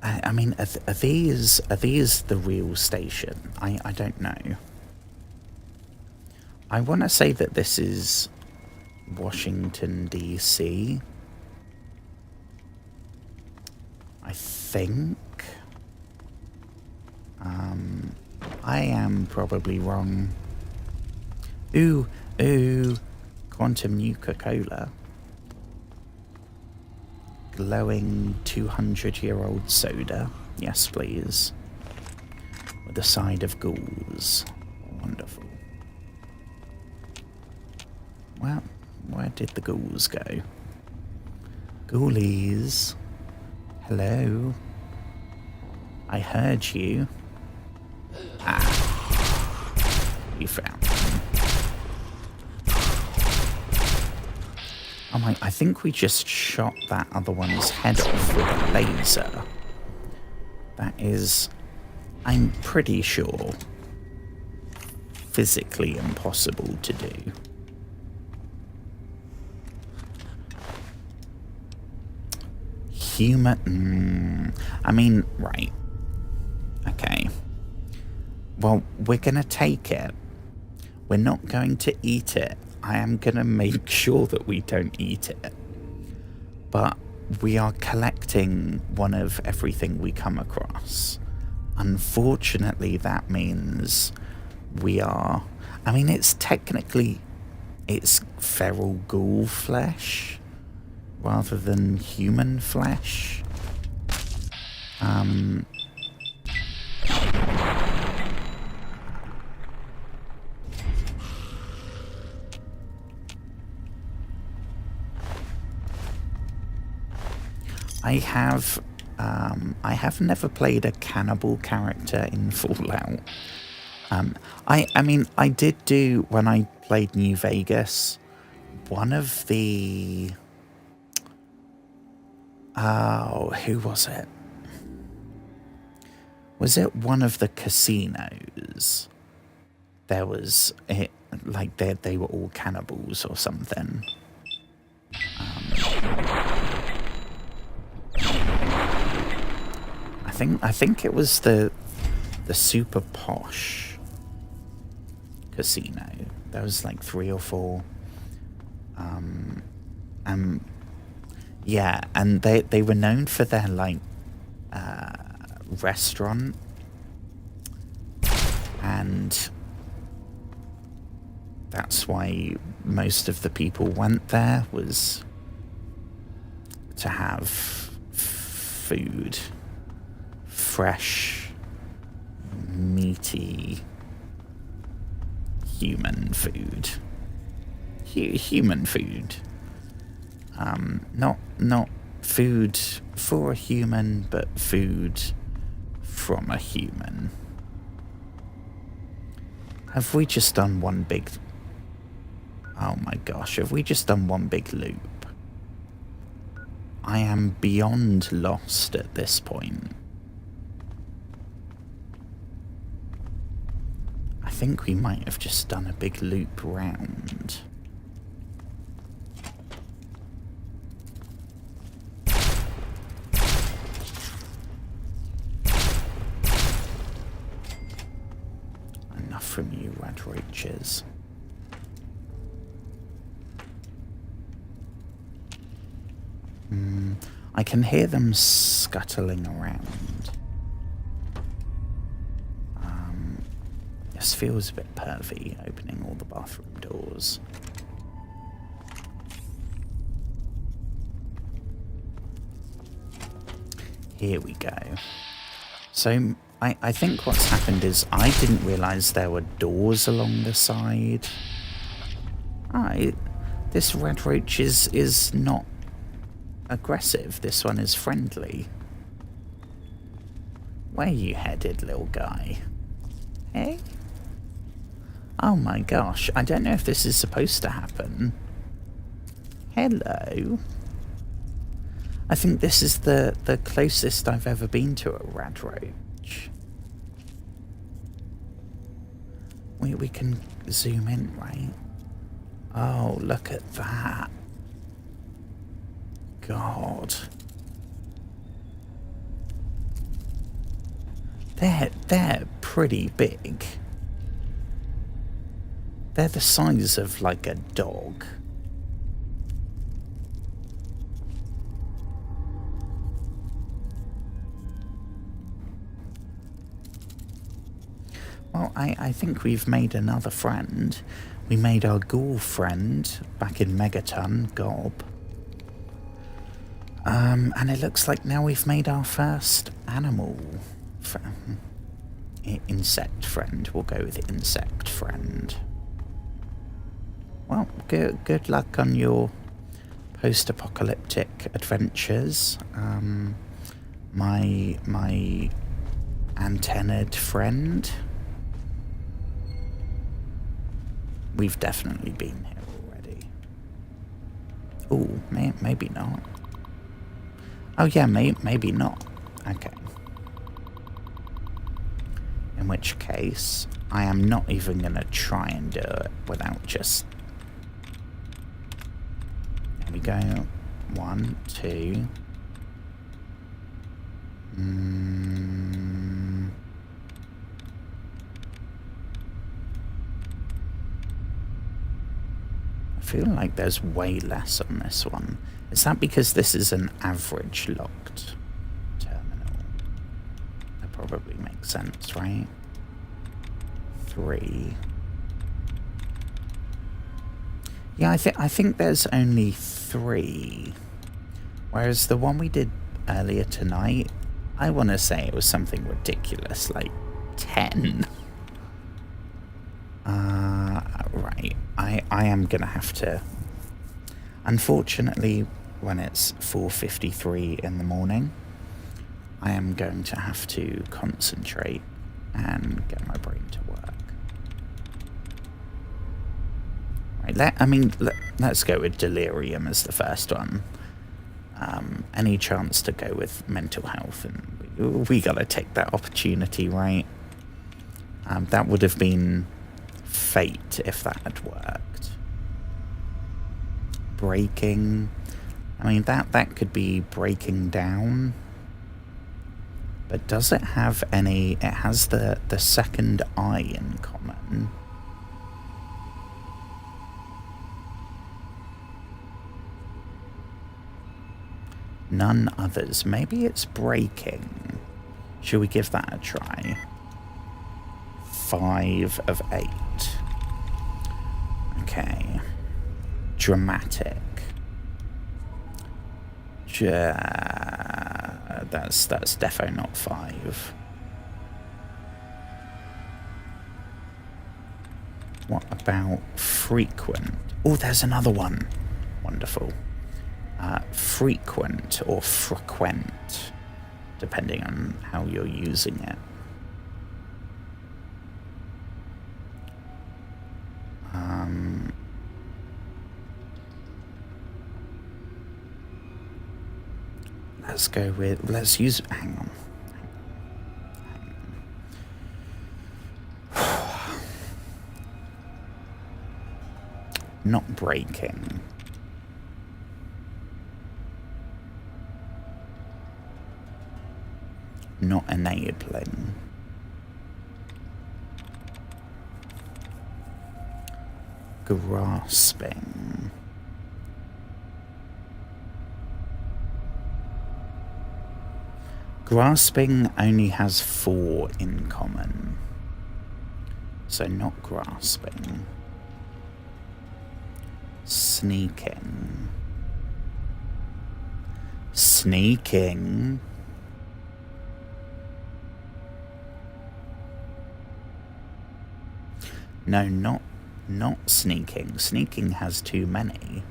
I mean, are these the real station? I don't know. I want to say that this is Washington, D.C. I think. I am probably wrong. Ooh, Quantum Nuka-Cola. Glowing 200-year-old soda. Yes, please. With a side of ghouls. Wonderful. Well, where did the ghouls go? Ghoulies. Hello. I heard you. We found them. Oh my, I think we just shot that other one's head off with a laser. That is, I'm pretty sure, physically impossible to do. Human... I mean, right. Okay. Well, we're going to take it. We're not going to eat it. I am going to make sure that we don't eat it. But we are collecting one of everything we come across. Unfortunately, that means we are... I mean, it's technically... It's feral ghoul flesh rather than human flesh. I have never played a cannibal character in Fallout. I mean, I did do, when I played New Vegas, one of the... Oh, who was it? Was it one of the casinos? There was, it, like, they were all cannibals or something. I think it was the super posh casino. There was like 3 or 4. Yeah, and they were known for their like restaurant, and that's why most of the people went there, was to have food. Fresh, meaty, human food. Human food. Not food for a human, but food from a human. Have we just done one big... Oh my gosh, have we just done one big loop? I am beyond lost at this point. I think we might have just done a big loop round. Enough from you, red roaches. I can hear them scuttling around. This feels a bit pervy, opening all the bathroom doors. Here we go. So, I think what's happened is I didn't realise there were doors along the side. This red roach is not aggressive. This one is friendly. Where you headed, little guy? Hey? Oh my gosh, I don't know if this is supposed to happen. Hello? I think this is the closest I've ever been to a red roach. We can zoom in, right? Oh, look at that. God. They're pretty big. They're the size of like a dog. Well, I think we've made another friend. We made our ghoul friend back in Megaton, Gob. And it looks like now we've made our first animal insect friend. We'll go with insect friend. Well, good luck on your post-apocalyptic adventures. My antennaed friend. We've definitely been here already. Ooh, maybe not. Oh yeah, maybe not. Okay. In which case, I am not even going to try and do it without just... There we go. 1, 2... I feel like there's way less on this one. Is that because this is an average locked terminal? That probably makes sense, right? 3. Yeah, I think there's only 3. Whereas the one we did earlier tonight, I want to say it was something ridiculous, like 10. Right. I am going to have to... Unfortunately, when it's 4:53 in the morning, I am going to have to concentrate and get my brain to work. Right, let's go with delirium as the first one. Any chance to go with mental health, and we gotta take that opportunity, right? That would have been fate if that had worked. Breaking, that could be breaking down. But does it have any... It has the second eye in common. None others. Maybe it's breaking. Should we give that a try? 5 of 8. Okay. Dramatic. That's defo not 5. What about frequent? Oh, there's another one. Wonderful. Frequent or frequent, depending on how you're using it. Let's go with... Let's use... Hang on. Not breaking. Not enabling. Grasping. Grasping only has 4 in common. So not grasping. Sneaking. Sneaking. No, not sneaking. Sneaking has too many.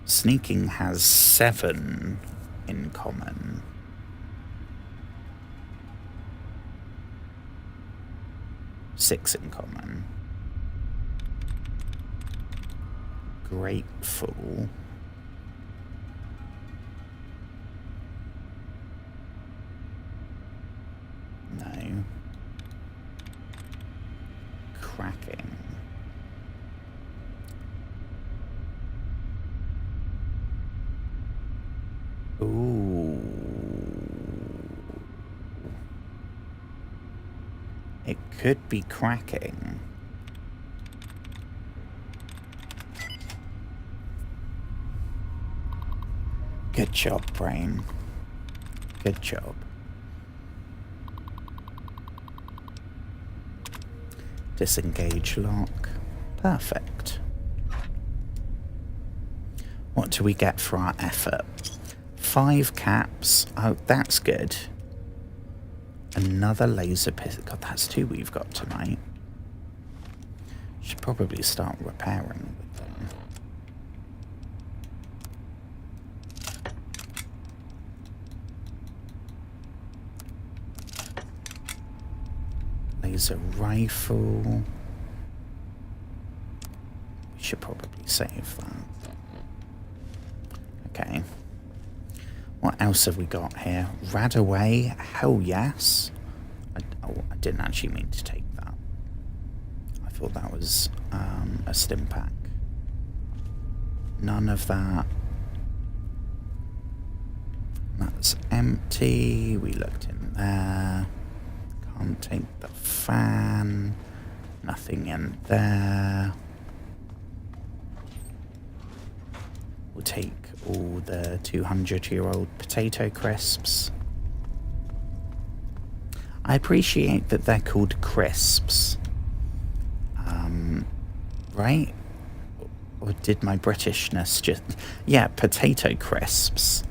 Sneaking has 7 in common. Six in common. Grateful. No. Cracking. Ooh. It could be cracking. Good job, brain. Good job. Disengage lock. Perfect. What do we get for our effort? 5 caps. Oh, that's good. Another laser pistol. God, that's 2 we've got tonight. Should probably start repairing with them. Laser rifle. We should probably save that. Okay. What else have we got here? Radaway? Hell yes. I didn't actually mean to take that. I thought that was a stim pack. None of that. That's empty. We looked in there. Can't take the fan. Nothing in there. We'll take all the 200-year-old potato crisps. I appreciate that they're called crisps. Right? Or did my Britishness just... Yeah, potato crisps.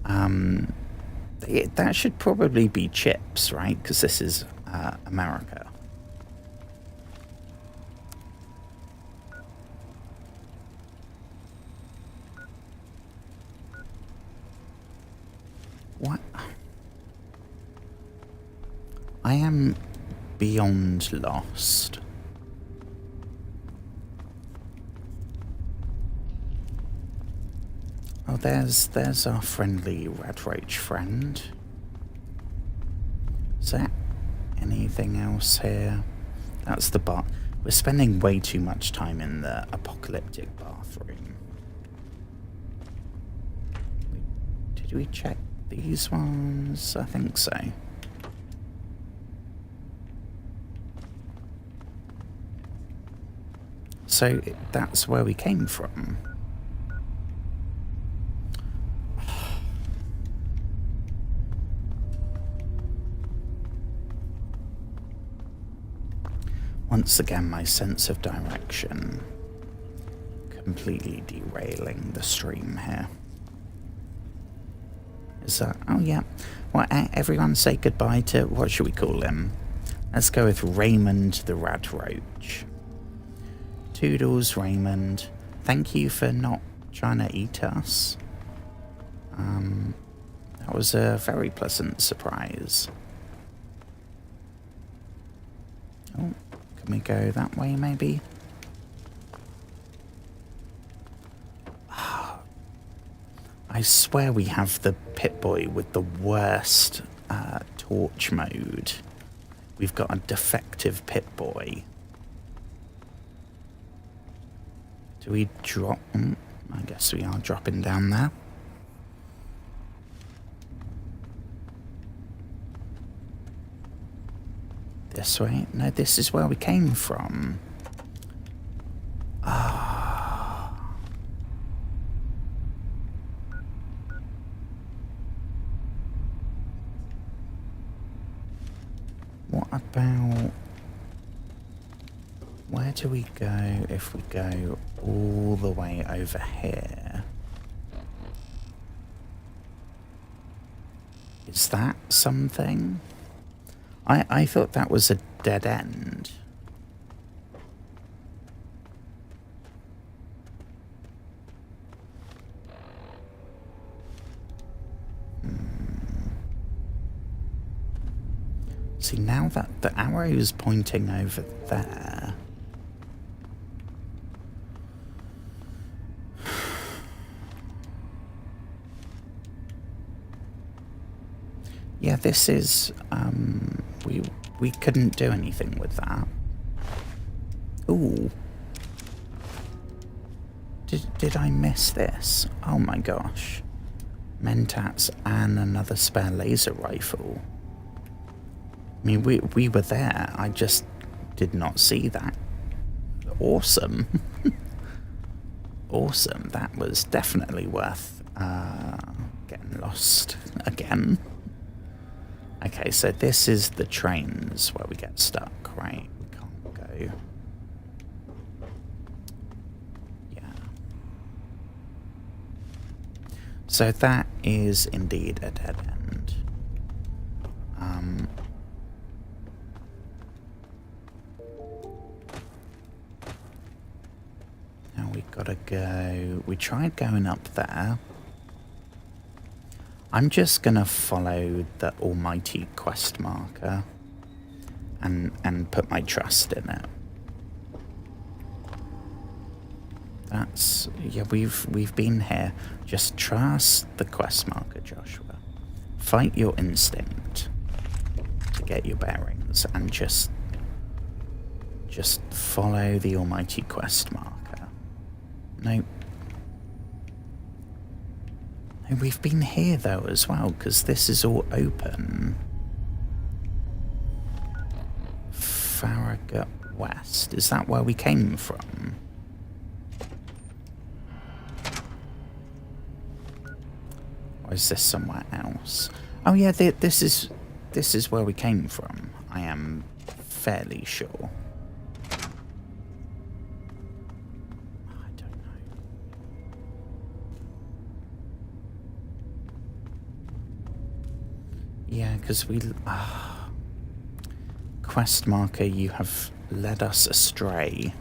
That should probably be chips, right? Because this is America. What? I am beyond lost. Oh, there's our friendly red roach friend. Is there anything else here? That's the bar. We're spending way too much time in the apocalyptic bathroom. Did we check these ones? I think so. So that's where we came from. Once again, my sense of direction completely derailing the stream here. Is that... Oh, yeah. Well, everyone say goodbye to... What should we call him? Let's go with Raymond the Rad Roach. Toodles, Raymond. Thank you for not trying to eat us. That was a very pleasant surprise. Oh, can we go that way, maybe? I swear we have the Pip-Boy with the worst torch mode. We've got a defective Pip-Boy. Do we drop... I guess we are dropping down there. This way? No, this is where we came from. What about... Where do we go if we go all the way over here? Is that something? I thought that was a dead end. See, now that the arrow is pointing over there... Yeah, this is... We couldn't do anything with that. Ooh. Did I miss this? Oh my gosh. Mentats and another spare laser rifle. I mean, we were there. I just did not see that. Awesome. Awesome. That was definitely worth getting lost again. Okay, so this is the trains where we get stuck, right? We can't go. Yeah. So that is indeed a dead end. Now we gotta go... We tried going up there. I'm just gonna follow the almighty quest marker and put my trust in it. That's... Yeah, we've been here. Just trust the quest marker, Joshua. Fight your instinct to get your bearings and just follow the almighty quest marker. Nope. No, we've been here though as well, because this is all open. Farragut West. Is that where we came from? Or is this somewhere else? Oh yeah, this is where we came from. I am fairly sure. I don't know. Yeah, because we... quest marker, you have led us astray.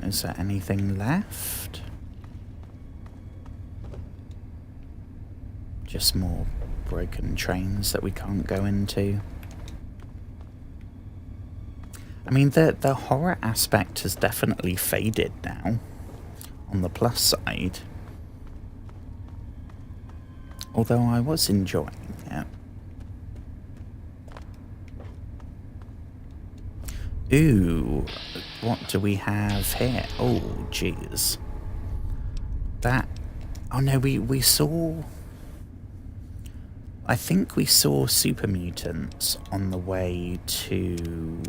Is there anything left? Just more broken trains that we can't go into. I mean, the horror aspect has definitely faded now, on the plus side. Although I was enjoying it. Ooh, what do we have here? Oh, jeez. That... Oh no, we saw... I think we saw super mutants on the way to...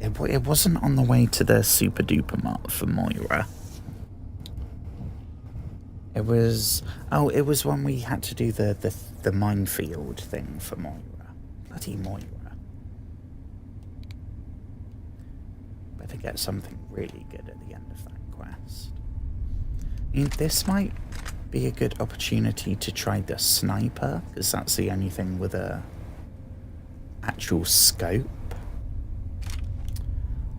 It wasn't on the way to the super duper mart for Moira. It was... Oh, it was when we had to do the minefield thing for Moira. Bloody Moira. Better get something really good at the end of that quest. I mean, this might be a good opportunity to try the sniper, because that's the only thing with a actual scope.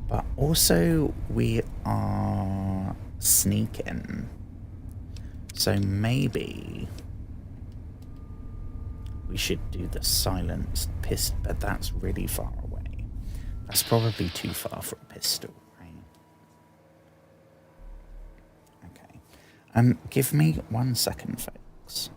But also, we are sneaking. So maybe we should do the silenced pistol, but that's really far away. That's probably too far for a pistol, right? Okay. Give me 1 second, folks.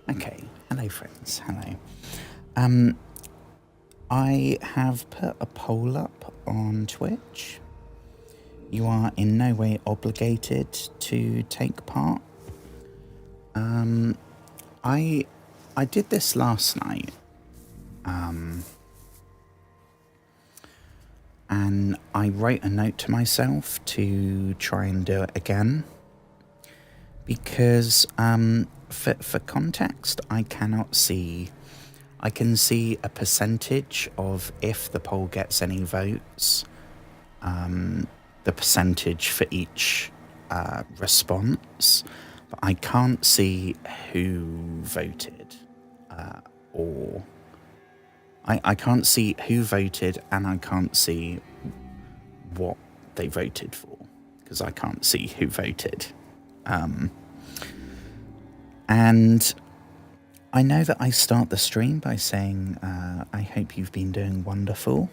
Okay, hello friends, hello. I have put a poll up on Twitch. You are in no way obligated to take part. I did this last night. And I wrote a note to myself to try and do it again. Because for context, I can see a percentage of if the poll gets any votes, the percentage for each response, but I can't see who voted, or I can't see who voted, and I can't see what they voted for, because I can't see who voted. And I know that I start the stream by saying, I hope you've been doing wonderful.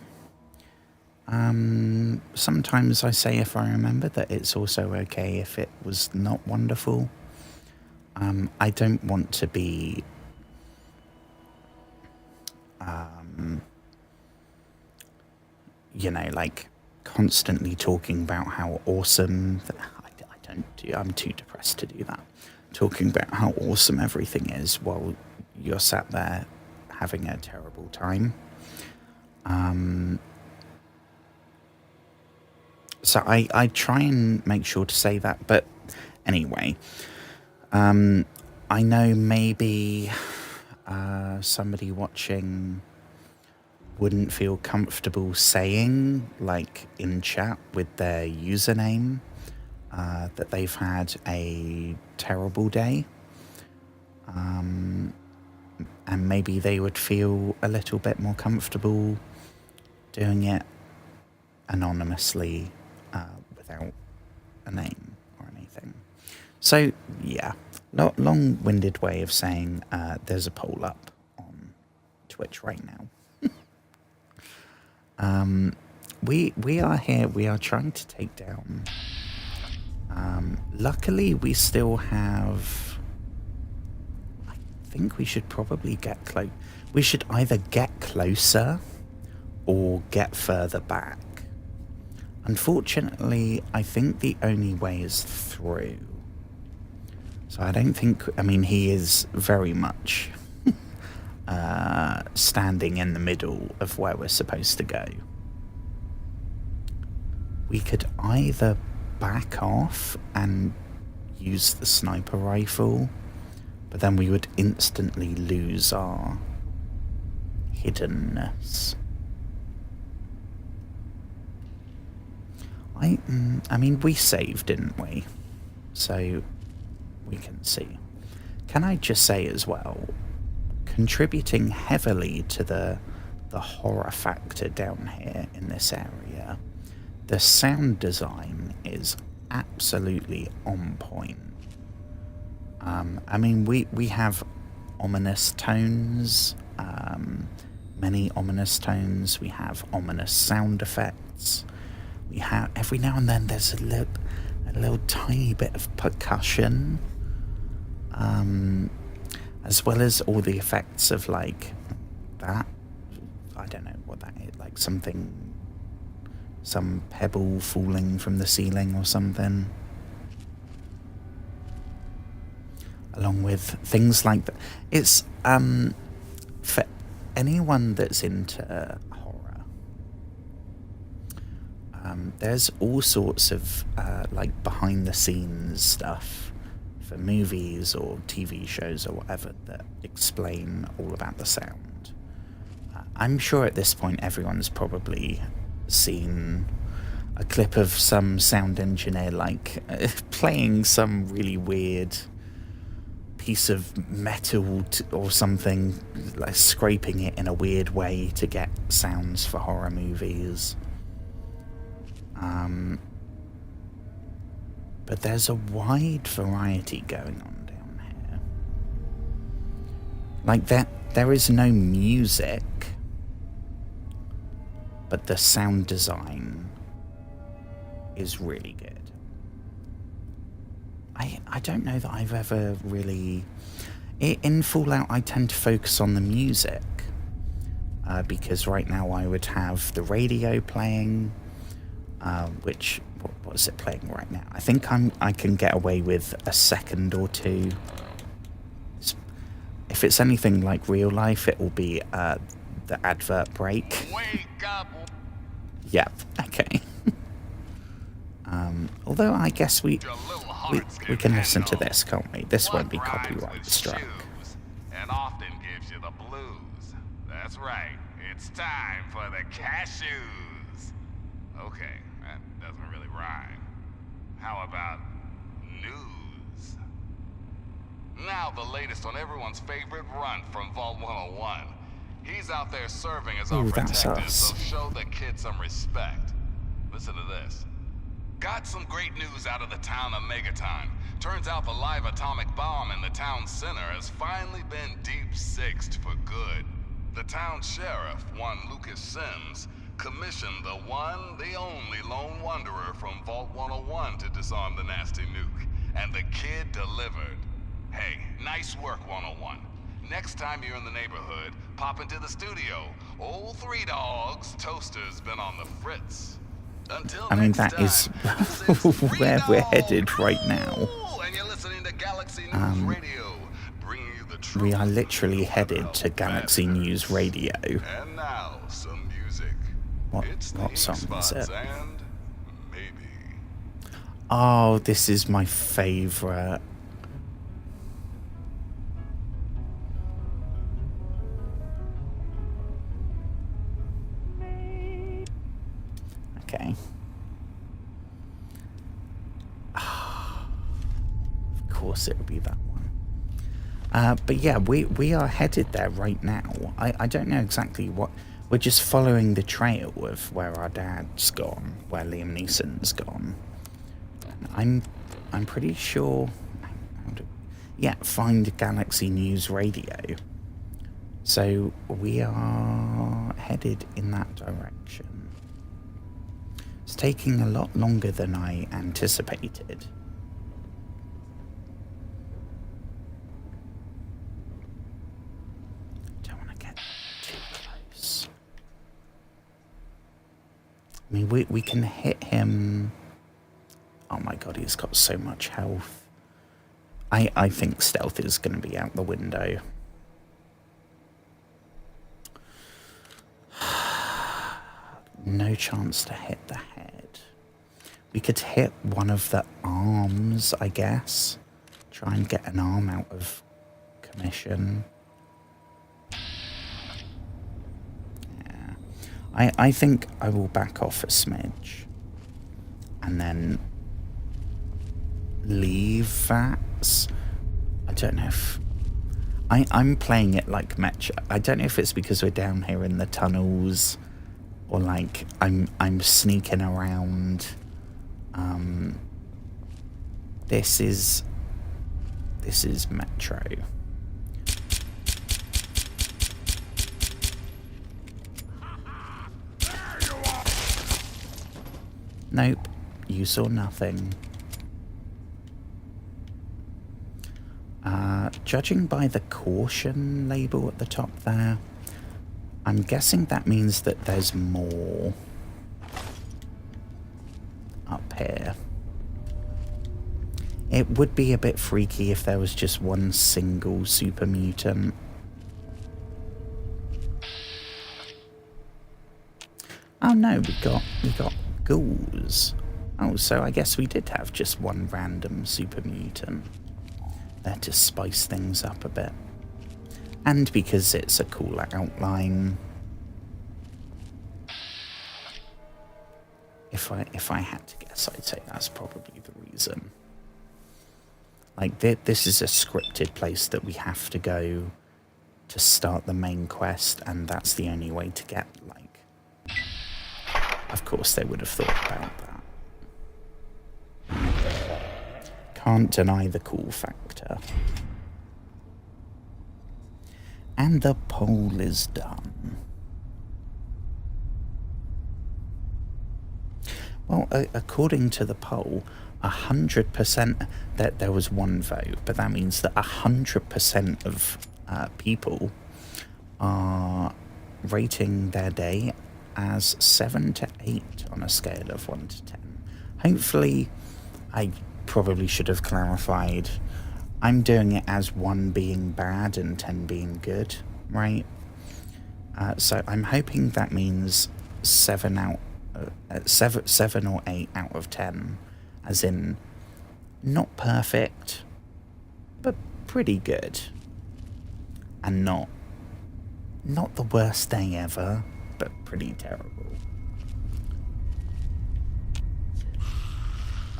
Sometimes I say, if I remember, that it's also okay if it was not wonderful. I don't want to be like constantly talking about how awesome. I'm too depressed to do that. Talking about how awesome everything is while you're sat there having a terrible time. So I try and make sure to say that. But anyway, I know maybe somebody watching wouldn't feel comfortable saying, like, in chat with their username, that they've had a terrible day. And maybe they would feel a little bit more comfortable doing it anonymously, without a name or anything. So, yeah, long-winded way of saying there's a poll up on Twitch right now. We are here. We are trying to take down. Luckily, we still have. I think we should probably get close. We should either get closer or get further back. Unfortunately, I think the only way is through. So I don't think. I mean, he is very much standing in the middle of where we're supposed to go. We could either back off and use the sniper rifle, but then we would instantly lose our hiddenness. I mean, we saved, didn't we? So we can see. Can I just say as well, contributing heavily to the horror factor down here in this area, the sound design is absolutely on point. I mean, we have ominous tones, many ominous tones. We have ominous sound effects. We have, every now and then, there's a little tiny bit of percussion, as well as all the effects of, like, that. I don't know what that is, like some pebble falling from the ceiling or something. Along with things like that. It's, for anyone that's into horror, there's all sorts of, like, behind-the-scenes stuff for movies or TV shows or whatever that explain all about the sound. I'm sure at this point everyone's probably seen a clip of some sound engineer, like, playing some really weird piece of metal or something, like scraping it in a weird way to get sounds for horror movies. But there's a wide variety going on down here. Like, there is no music, but the sound design is really good. I don't know that I've ever really... In Fallout, I tend to focus on the music, because right now I would have the radio playing, which, what is it playing right now? I think I can get away with a second or two. If it's anything like real life, it will be the advert break. Wake up! Yep, okay. Although I guess we can listen to this, can't we? This won't be copyright struck. And often gives you the blues. That's right. It's time for the cashews. Okay, that doesn't really rhyme. How about news? Now the latest on everyone's favorite runt from Vault 101. He's out there serving as our protector, so show the kid some respect. Listen to this. Got some great news out of the town of Megaton. Turns out the live atomic bomb in the town center has finally been deep-sixed for good. The town sheriff, one Lucas Sims, commissioned the one, the only lone wanderer from Vault 101 to disarm the nasty nuke. And the kid delivered. Hey, nice work, 101. Next time you're in the neighborhood, pop into the studio. Old Three Dogs Toaster's been on the fritz. I mean, that is where we're headed right now. We are literally headed to Galaxy News Radio. And now, some music. What song is it? Oh, this is my favourite. Okay. Of course it would be that one. But yeah, we are headed there right now. I don't know exactly what... We're just following the trail of where our dad's gone, where Liam Neeson's gone. And I'm pretty sure... Yeah, find Galaxy News Radio. So we are headed in that direction. It's taking a lot longer than I anticipated. Don't want to get too close. I mean, we can hit him. Oh my god, he's got so much health. I think stealth is going to be out the window. No chance to hit the head. We could hit one of the arms, I guess. Try and get an arm out of commission. Yeah. I think I will back off a smidge. And then leave that. I don't know if... I'm playing it like Metro. I don't know if it's because we're down here in the tunnels... Or like I'm sneaking around. This is Metro. Nope, you saw nothing. Judging by the caution label at the top there, I'm guessing that means that there's more up here. It would be a bit freaky if there was just one single super mutant. Oh no, we got ghouls. Oh, so I guess we did have just one random super mutant there to spice things up a bit. And because it's a cooler outline. If I had to guess, I'd say that's probably the reason. Like, this is a scripted place that we have to go to start the main quest, and that's the only way to get, like... Of course they would have thought about that. Can't deny the cool factor. And the poll is done. Well, according to the poll, 100%, that there was one vote, but that means that 100% of people are rating their day as 7 to 8 on a scale of 1 to 10. Hopefully, I probably should have clarified, I'm doing it as 1 being bad and 10 being good, right? So I'm hoping that means 7 or 8 out of 10, as in not perfect, but pretty good, and not the worst day ever, but pretty terrible.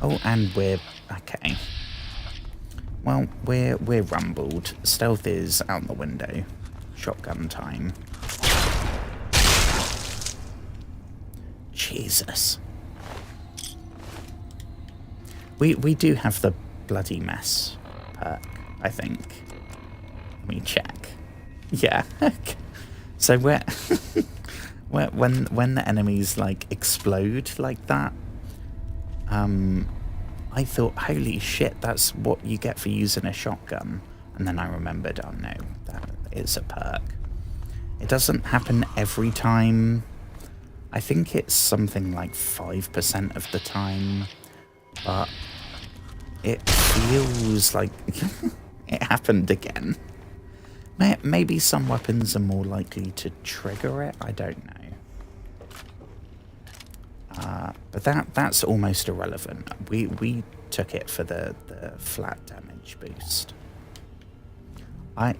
Oh, and we're okay. Well, we're rumbled. Stealth is out the window. Shotgun time. Jesus. We do have the bloody mess perk, I think. Let me check. Yeah. So when the enemies like explode like that, I thought, holy shit, that's what you get for using a shotgun. And then I remembered, oh no, that is a perk. It doesn't happen every time. I think it's something like 5% of the time, but it feels like it happened again. Maybe some weapons are more likely to trigger it, I don't know. But that's almost irrelevant. We took it for the flat damage boost.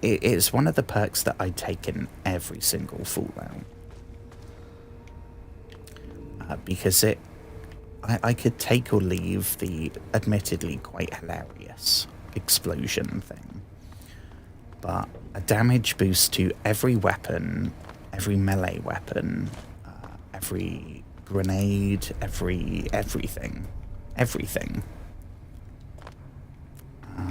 It's one of the perks that I take in every single Fallout. Because I could take or leave the admittedly quite hilarious explosion thing. But a damage boost to every weapon, every melee weapon, every grenade, everything. I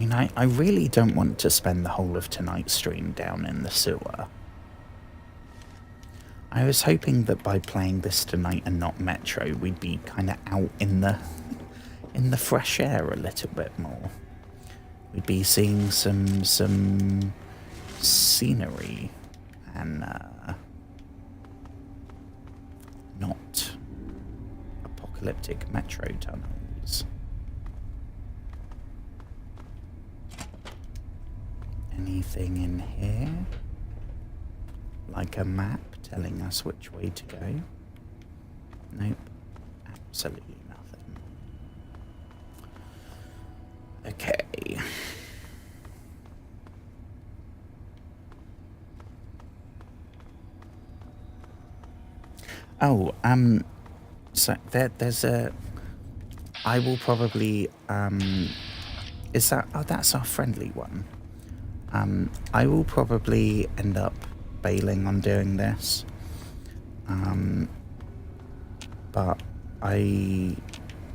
mean, I really don't want to spend the whole of tonight's stream down in the sewer. I was hoping that by playing this tonight and not Metro, we'd be kind of out in the fresh air a little bit more. We'd be seeing some scenery and not apocalyptic Metro tunnels. Anything in here? Like a map telling us which way to go? Nope. Absolutely nothing. Okay. Oh, so there's a... I will probably, is that... Oh, that's our friendly one. I will probably end up bailing on doing this. But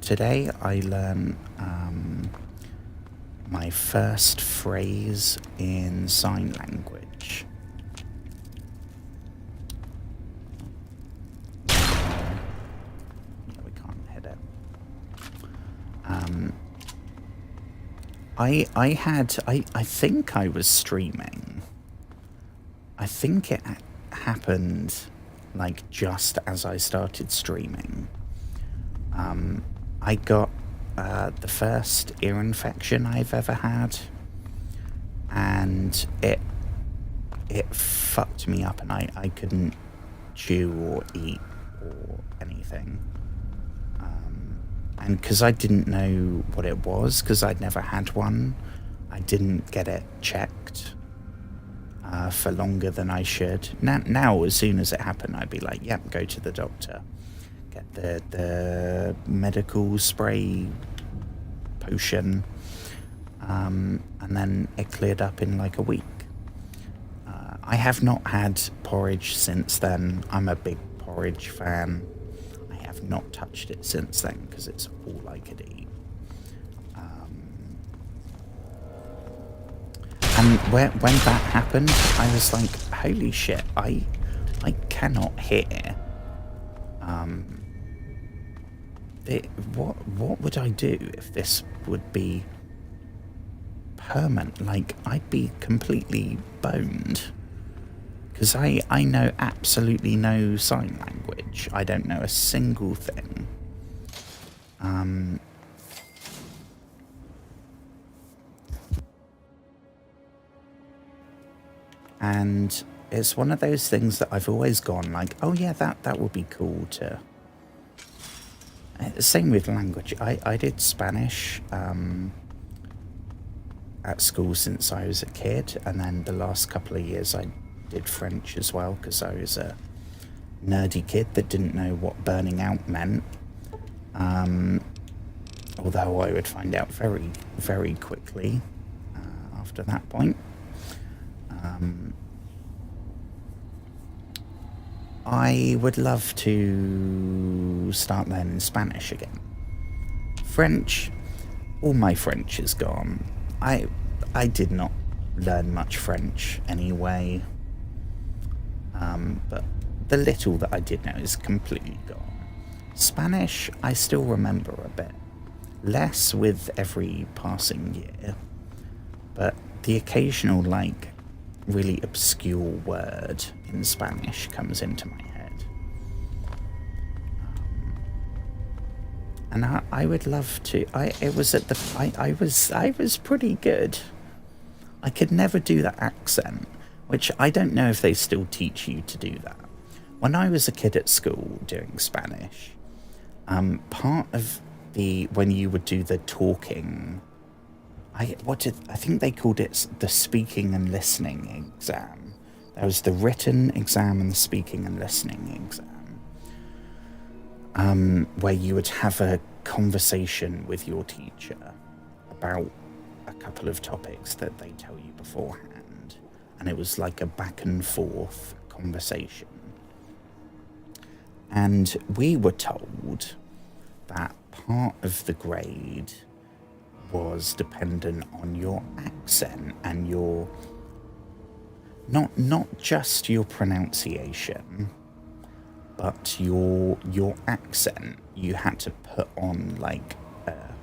today I learned my first phrase in sign language. Yeah, we can't hit it. I think I was streaming. I think it happened like just as I started streaming. I got the first ear infection I've ever had, and it fucked me up, and I couldn't chew or eat or anything. And because I didn't know what it was, because I'd never had one, I didn't get it checked for longer than I should. Now, as soon as it happened, I'd be like, yep, go to the doctor. Get the medical spray potion. And then it cleared up in like a week. I have not had porridge since then. I'm a big porridge fan. I have not touched it since then because it's all I could eat. And when that happened, I was like, holy shit, I cannot hear. What would I do if this would be permanent? Like, I'd be completely boned. Because I know absolutely no sign language. I don't know a single thing. And it's one of those things that I've always gone like, oh yeah, that would be cool to... Same with language. I did Spanish at school since I was a kid, and then the last couple of years I did French as well, because I was a nerdy kid that didn't know what burning out meant. Although I would find out very, very quickly after that point. I would love to start learning Spanish again. French, all my French is gone. I did not learn much French anyway. But the little that I did know is completely gone. Spanish, I still remember a bit. Less with every passing year. But the occasional, like, really obscure word in Spanish comes into my head. And I would love to. I was pretty good. I could never do that accent, which I don't know if they still teach you to do that. When I was a kid at school doing Spanish, part of when you would do the talking, I think they called it the speaking and listening exam. There was the written exam and the speaking and listening exam, where you would have a conversation with your teacher about a couple of topics that they tell you beforehand, and it was like a back and forth conversation. And we were told that part of the grade was dependent on your accent and your not just your pronunciation, but your accent. You had to put on like a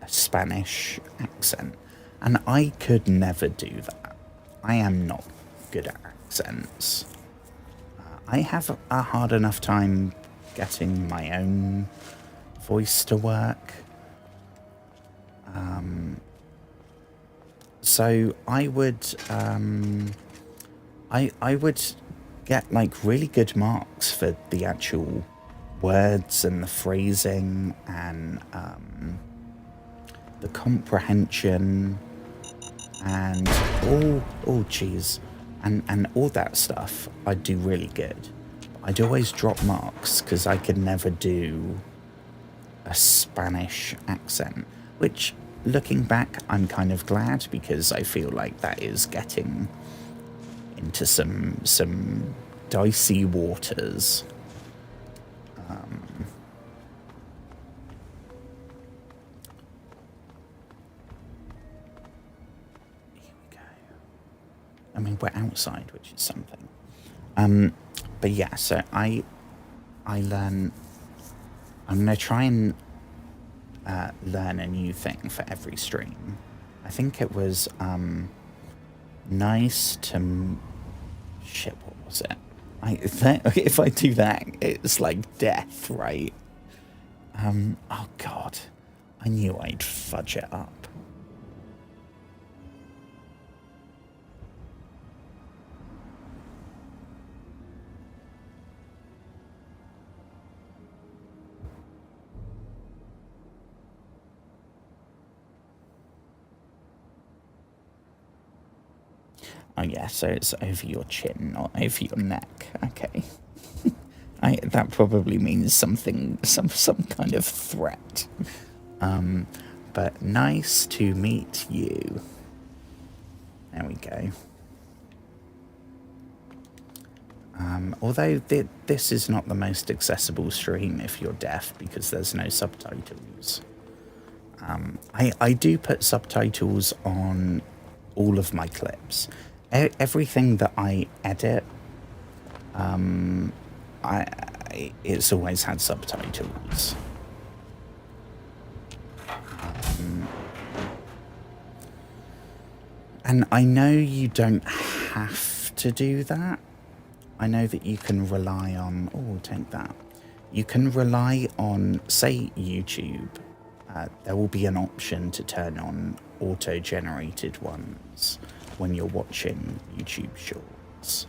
Spanish accent, and I could never do that. I am not good at accents. I have a hard enough time getting my own voice to work. So I would I would get like really good marks for the actual words and the phrasing and the comprehension and and all that stuff. I'd do really good. I'd always drop marks because I could never do a Spanish accent, which, looking back, I'm kind of glad, because I feel like that is getting into some dicey waters. Here we go. I mean, we're outside, which is something. But yeah, so I learn. I'm gonna try and learn a new thing for every stream. I think it was nice to shit. What was it? If I do that, it's like death, right? Oh God, I knew I'd fudge it up. Oh yeah, so it's over your chin, not over your neck. Okay. That probably means something, some kind of threat. But nice to meet you. There we go. Although this is not the most accessible stream if you're deaf, because there's no subtitles. I do put subtitles on all of my clips. Everything that I edit, it's always had subtitles. And I know you don't have to do that. I know that you can rely on... Oh, take that. You can rely on, say, YouTube. There will be an option to turn on auto-generated ones when you're watching YouTube Shorts.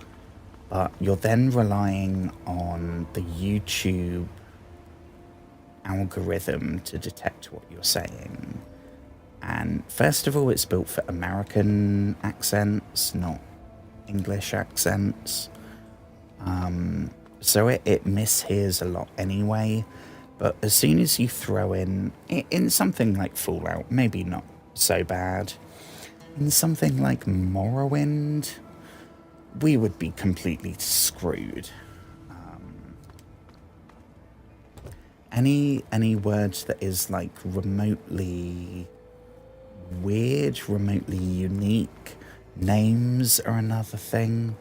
But you're then relying on the YouTube algorithm to detect what you're saying. And first of all, it's built for American accents, not English accents. So it mishears a lot anyway. But as soon as you throw in something like Fallout, maybe not so bad, in something like Morrowind, we would be completely screwed. Any words that is like remotely weird, remotely unique, names are another thing.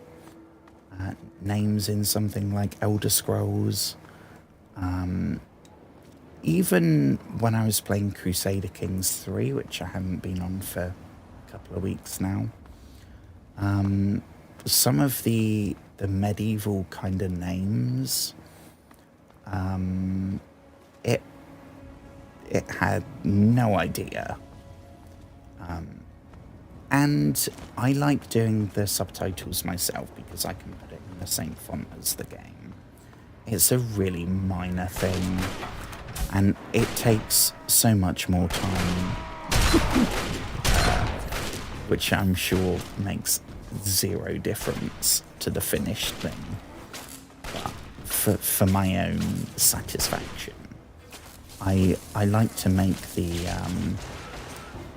Names in something like Elder Scrolls. Even when I was playing Crusader Kings 3, which I haven't been on for a couple of weeks now, some of the medieval kind of names, it had no idea. And I like doing the subtitles myself because I can put it in the same font as the game. It's a really minor thing, and it takes so much more time, which I'm sure makes zero difference to the finished thing. But for my own satisfaction, I like to make the...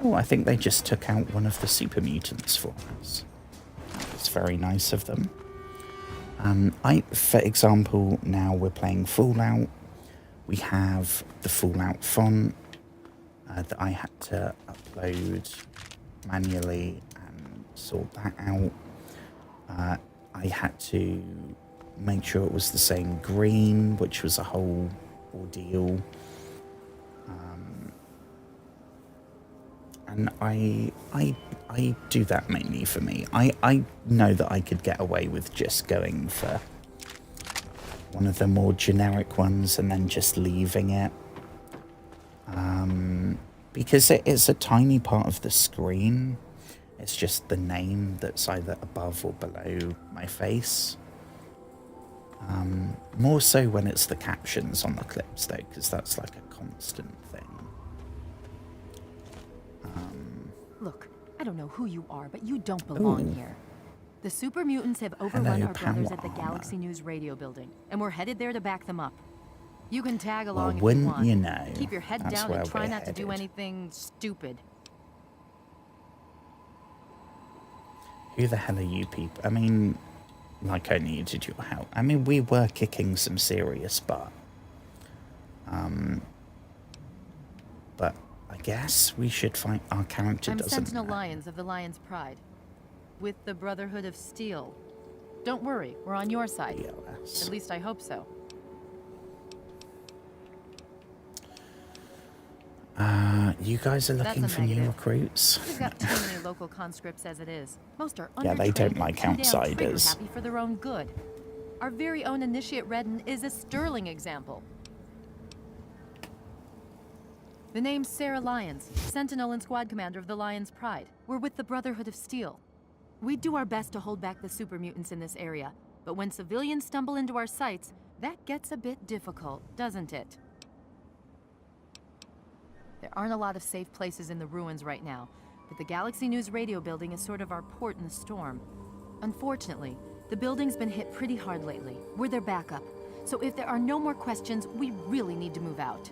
Oh, I think they just took out one of the super mutants for us. It's very nice of them. For example, now we're playing Fallout. We have the Fallout font that I had to upload manually and sort that out. I had to make sure it was the same green, which was a whole ordeal. And I do that mainly for me. I know that I could get away with just going for one of the more generic ones and then just leaving it. Because it's a tiny part of the screen. It's just the name that's either above or below my face. More so when it's the captions on the clips though, because that's like a constant thing. Look, I don't know who you are, but you don't belong here. The super mutants have overrun Hello, our brothers at the power Galaxy News radio building, and we're headed there to back them up. You can tag along if you wouldn't want. you know, Keep your head that's down where and try we're not to do headed. anything stupid. Who the hell are you people? I mean, like I needed your help. I mean, we were kicking some serious butt. But I guess we should find our character I'm doesn't Sentinel know. Lions of the Lion's Pride, with the Brotherhood of Steel. Don't worry, we're on your side. BLS. At least I hope so. You guys are looking That's a for new negative. recruits? We've got too many local conscripts as it is. Most are Yeah, they undertrained don't and like too damn outsiders. trigger-happy for their own good. Our very own Initiate Redden is a sterling example. The name's Sarah Lyons, Sentinel and Squad Commander of the Lion's Pride. We're with the Brotherhood of Steel. We do our best to hold back the super mutants in this area, but when civilians stumble into our sights, that gets a bit difficult, doesn't it? There aren't a lot of safe places in the ruins right now, but the Galaxy News radio building is sort of our port in the storm. Unfortunately, the building's been hit pretty hard lately. We're their backup, so if there are no more questions, we really need to move out.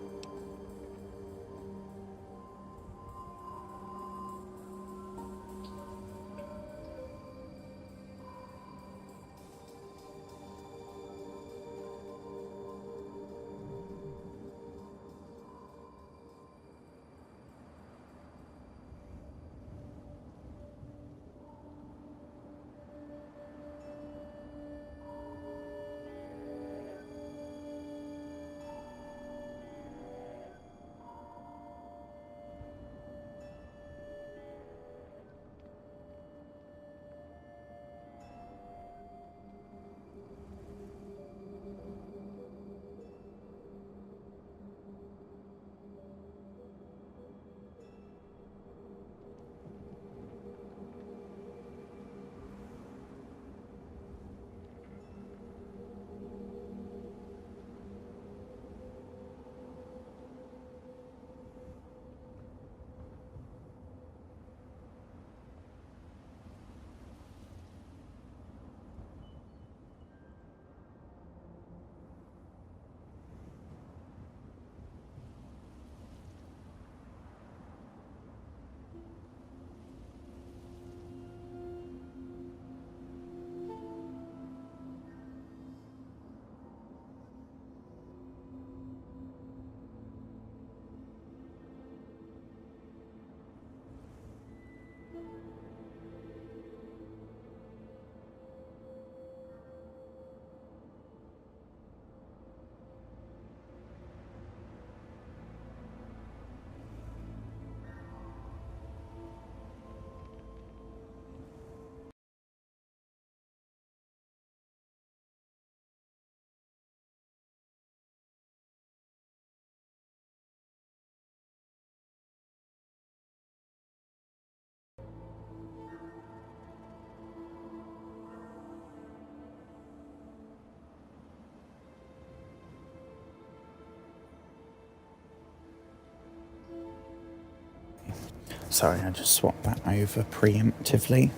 Sorry, I just swapped that over preemptively.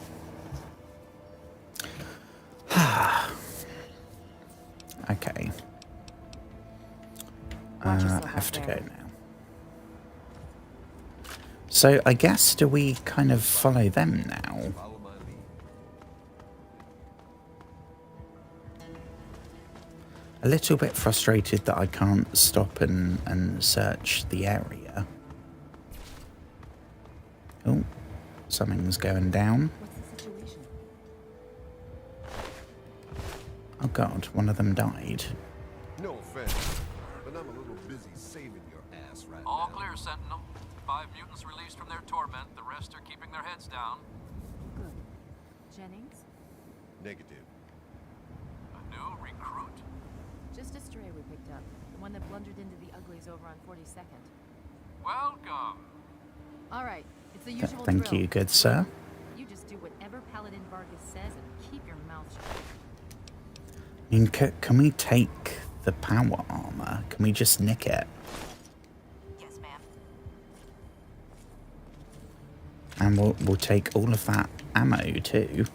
Okay. I have to go now. So I guess, do we kind of follow them now? A little bit frustrated that I can't stop and search the area. Oh, something's going down. What's the situation? Oh god, one of them died. No offense, but I'm a little busy saving your ass right All now. clear, Sentinel. 5 mutants released from their torment. The rest are keeping their heads down. Good. Jennings? Negative. A new recruit? Just a stray we picked up. The one that blundered into the uglies over on 42nd. Welcome. All right, it's the usual Thank drill. you, good sir. You just do whatever Paladin Vargas says and keep your mouth shut. I mean, can we take the power armor? Can we just nick it? Yes, ma'am. And we'll take all of that ammo too.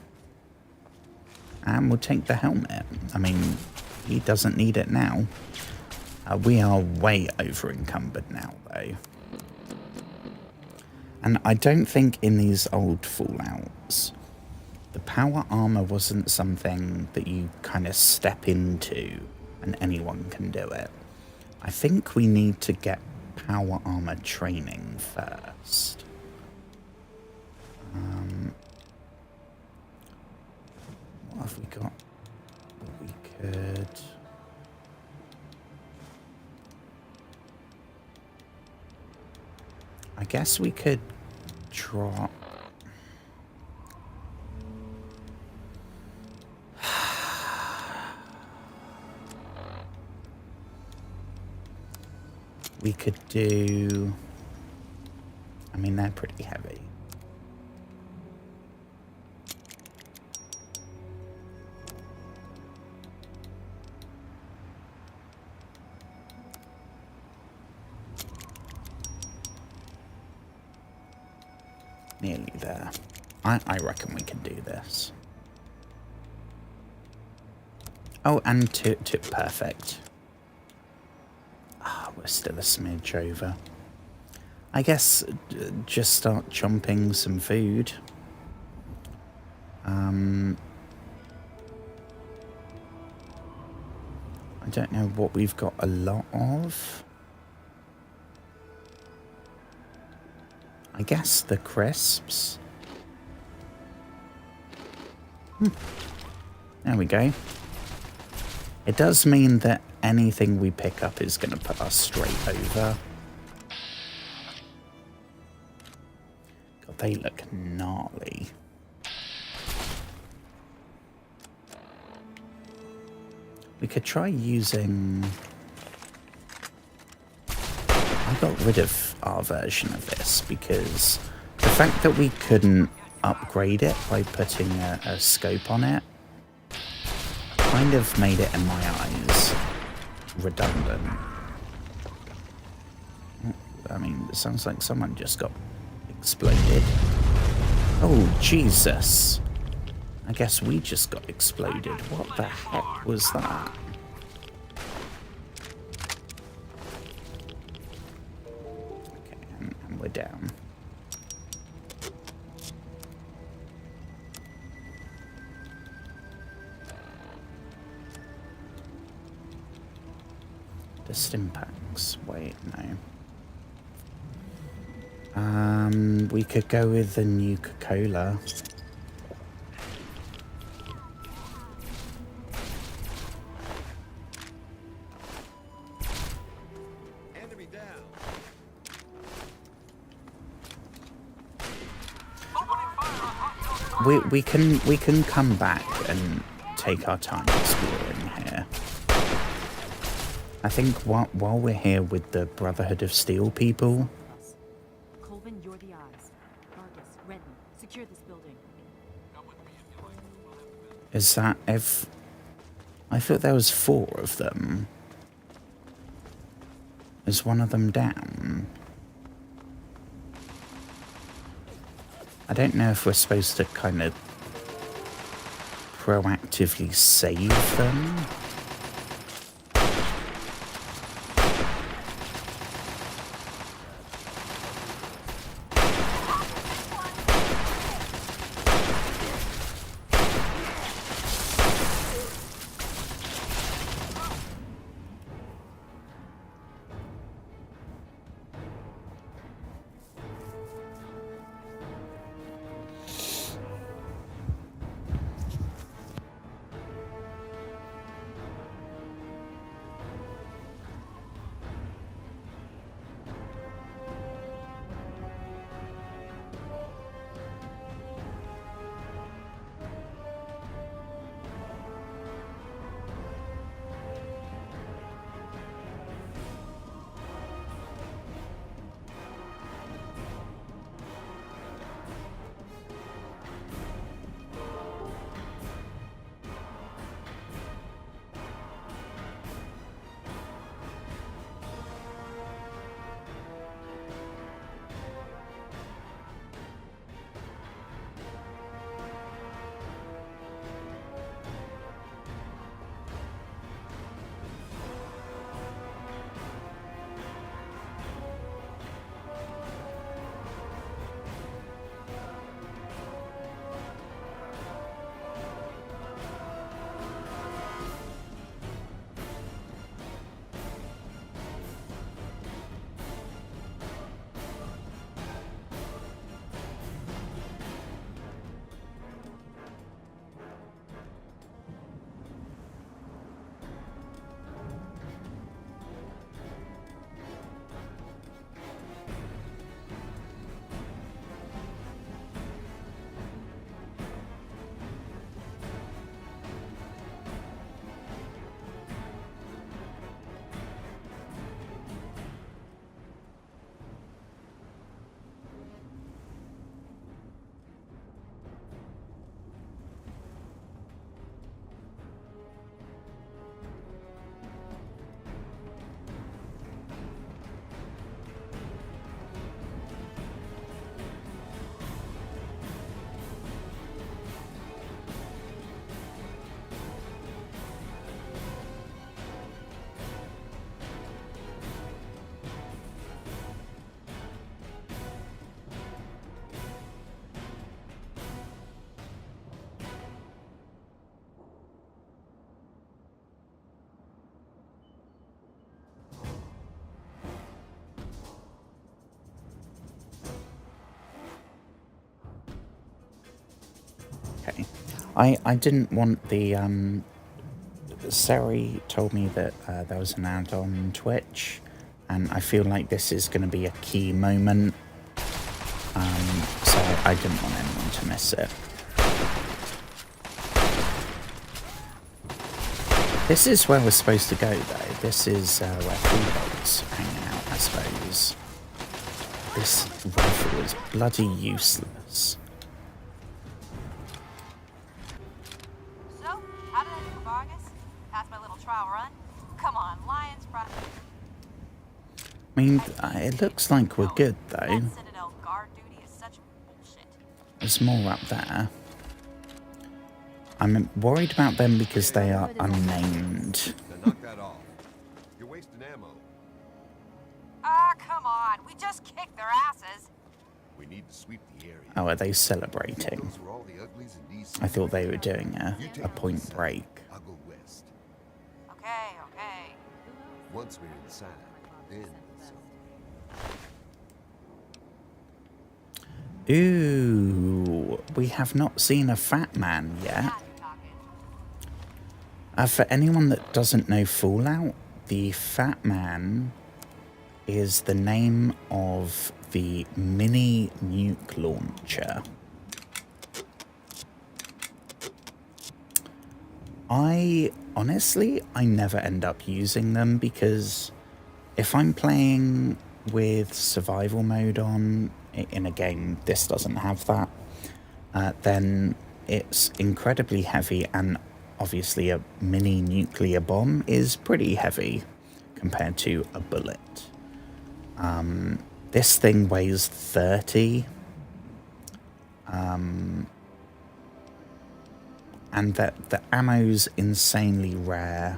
And we'll take the helmet. I mean, he doesn't need it now. We are way over encumbered now, though. And I don't think in these old Fallouts, the power armor wasn't something that you kind of step into and anyone can do it. I think we need to get power armor training first. What have we got that we could... I guess we could drop... We could do... I mean, they're pretty heavy. Nearly there. I reckon we can do this. Oh, and perfect. Ah, we're still a smidge over. I guess just start chomping some food. I don't know what we've got a lot of. I guess the crisps. There we go. It does mean that anything we pick up is going to put us straight over. God, they look gnarly. We could try using... I got rid of our version of this because the fact that we couldn't upgrade it by putting a scope on it kind of made it, in my eyes, redundant. I mean, it sounds like someone just got exploded. Oh, Jesus. I guess we just got exploded. What the heck was that? Okay, and we're down. The Stimpaks. Wait, no. We could go with the Nuka-Cola. Enemy down. We can come back and take our time exploring here. I think while we're here with the Brotherhood of Steel people... Colvin, you're the eyes. Vargas, Redden, secure this building. Is that I thought there was 4 of them. Is one of them down? I don't know if we're supposed to kind of proactively save them. Okay. I didn't want the, Sari told me that there was an ad on Twitch, and I feel like this is going to be a key moment, so I didn't want anyone to miss it. This is where we're supposed to go, though. This is where Freebolt's hanging out, I suppose. This rifle is bloody useless. So, how did I do, Vargas? Passed my little trial run? Come on, Lion's Pride. I mean, it looks like we're good, though. That Citadel guard duty is such bullshit. There's more up there. I'm worried about them because they are unnamed. Now knock that off. You're wasting ammo. Ah, come on. We just kicked their asses. We need to sweep the area. Oh, are they celebrating? Those are all the uglies in DC. I thought they were doing a point break. I'll go west. Okay, okay. Once we're inside, then we'll Ooh, we have not seen a fat man yet. Now you're talking. For anyone that doesn't know Fallout, the Fat Man is the name of the mini nuke launcher. I never end up using them because if I'm playing with survival mode on in a game, this doesn't have that, then it's incredibly heavy, and obviously a mini nuclear bomb is pretty heavy compared to a bullet. This thing weighs 30. And that the ammo's insanely rare.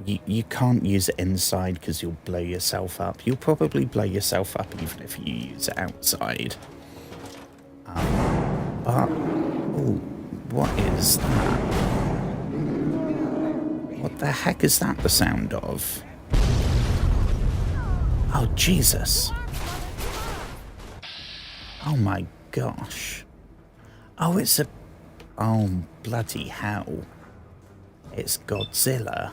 You can't use it inside because you'll blow yourself up. You'll probably blow yourself up even if you use it outside. But, oh, what is that? What the heck is that the sound of? Oh, Jesus. Oh my gosh. Oh, it's a... Oh, bloody hell. It's Godzilla.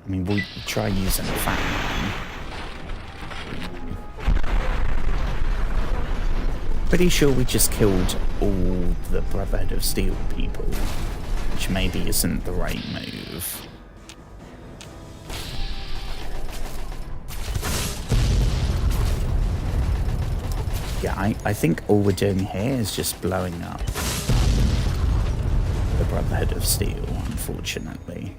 I mean, we'll try using the Fat Man. Pretty sure we just killed all the Brotherhood of Steel people, which maybe isn't the right move. Yeah, I think all we're doing here is just blowing up the Brotherhood of Steel, unfortunately.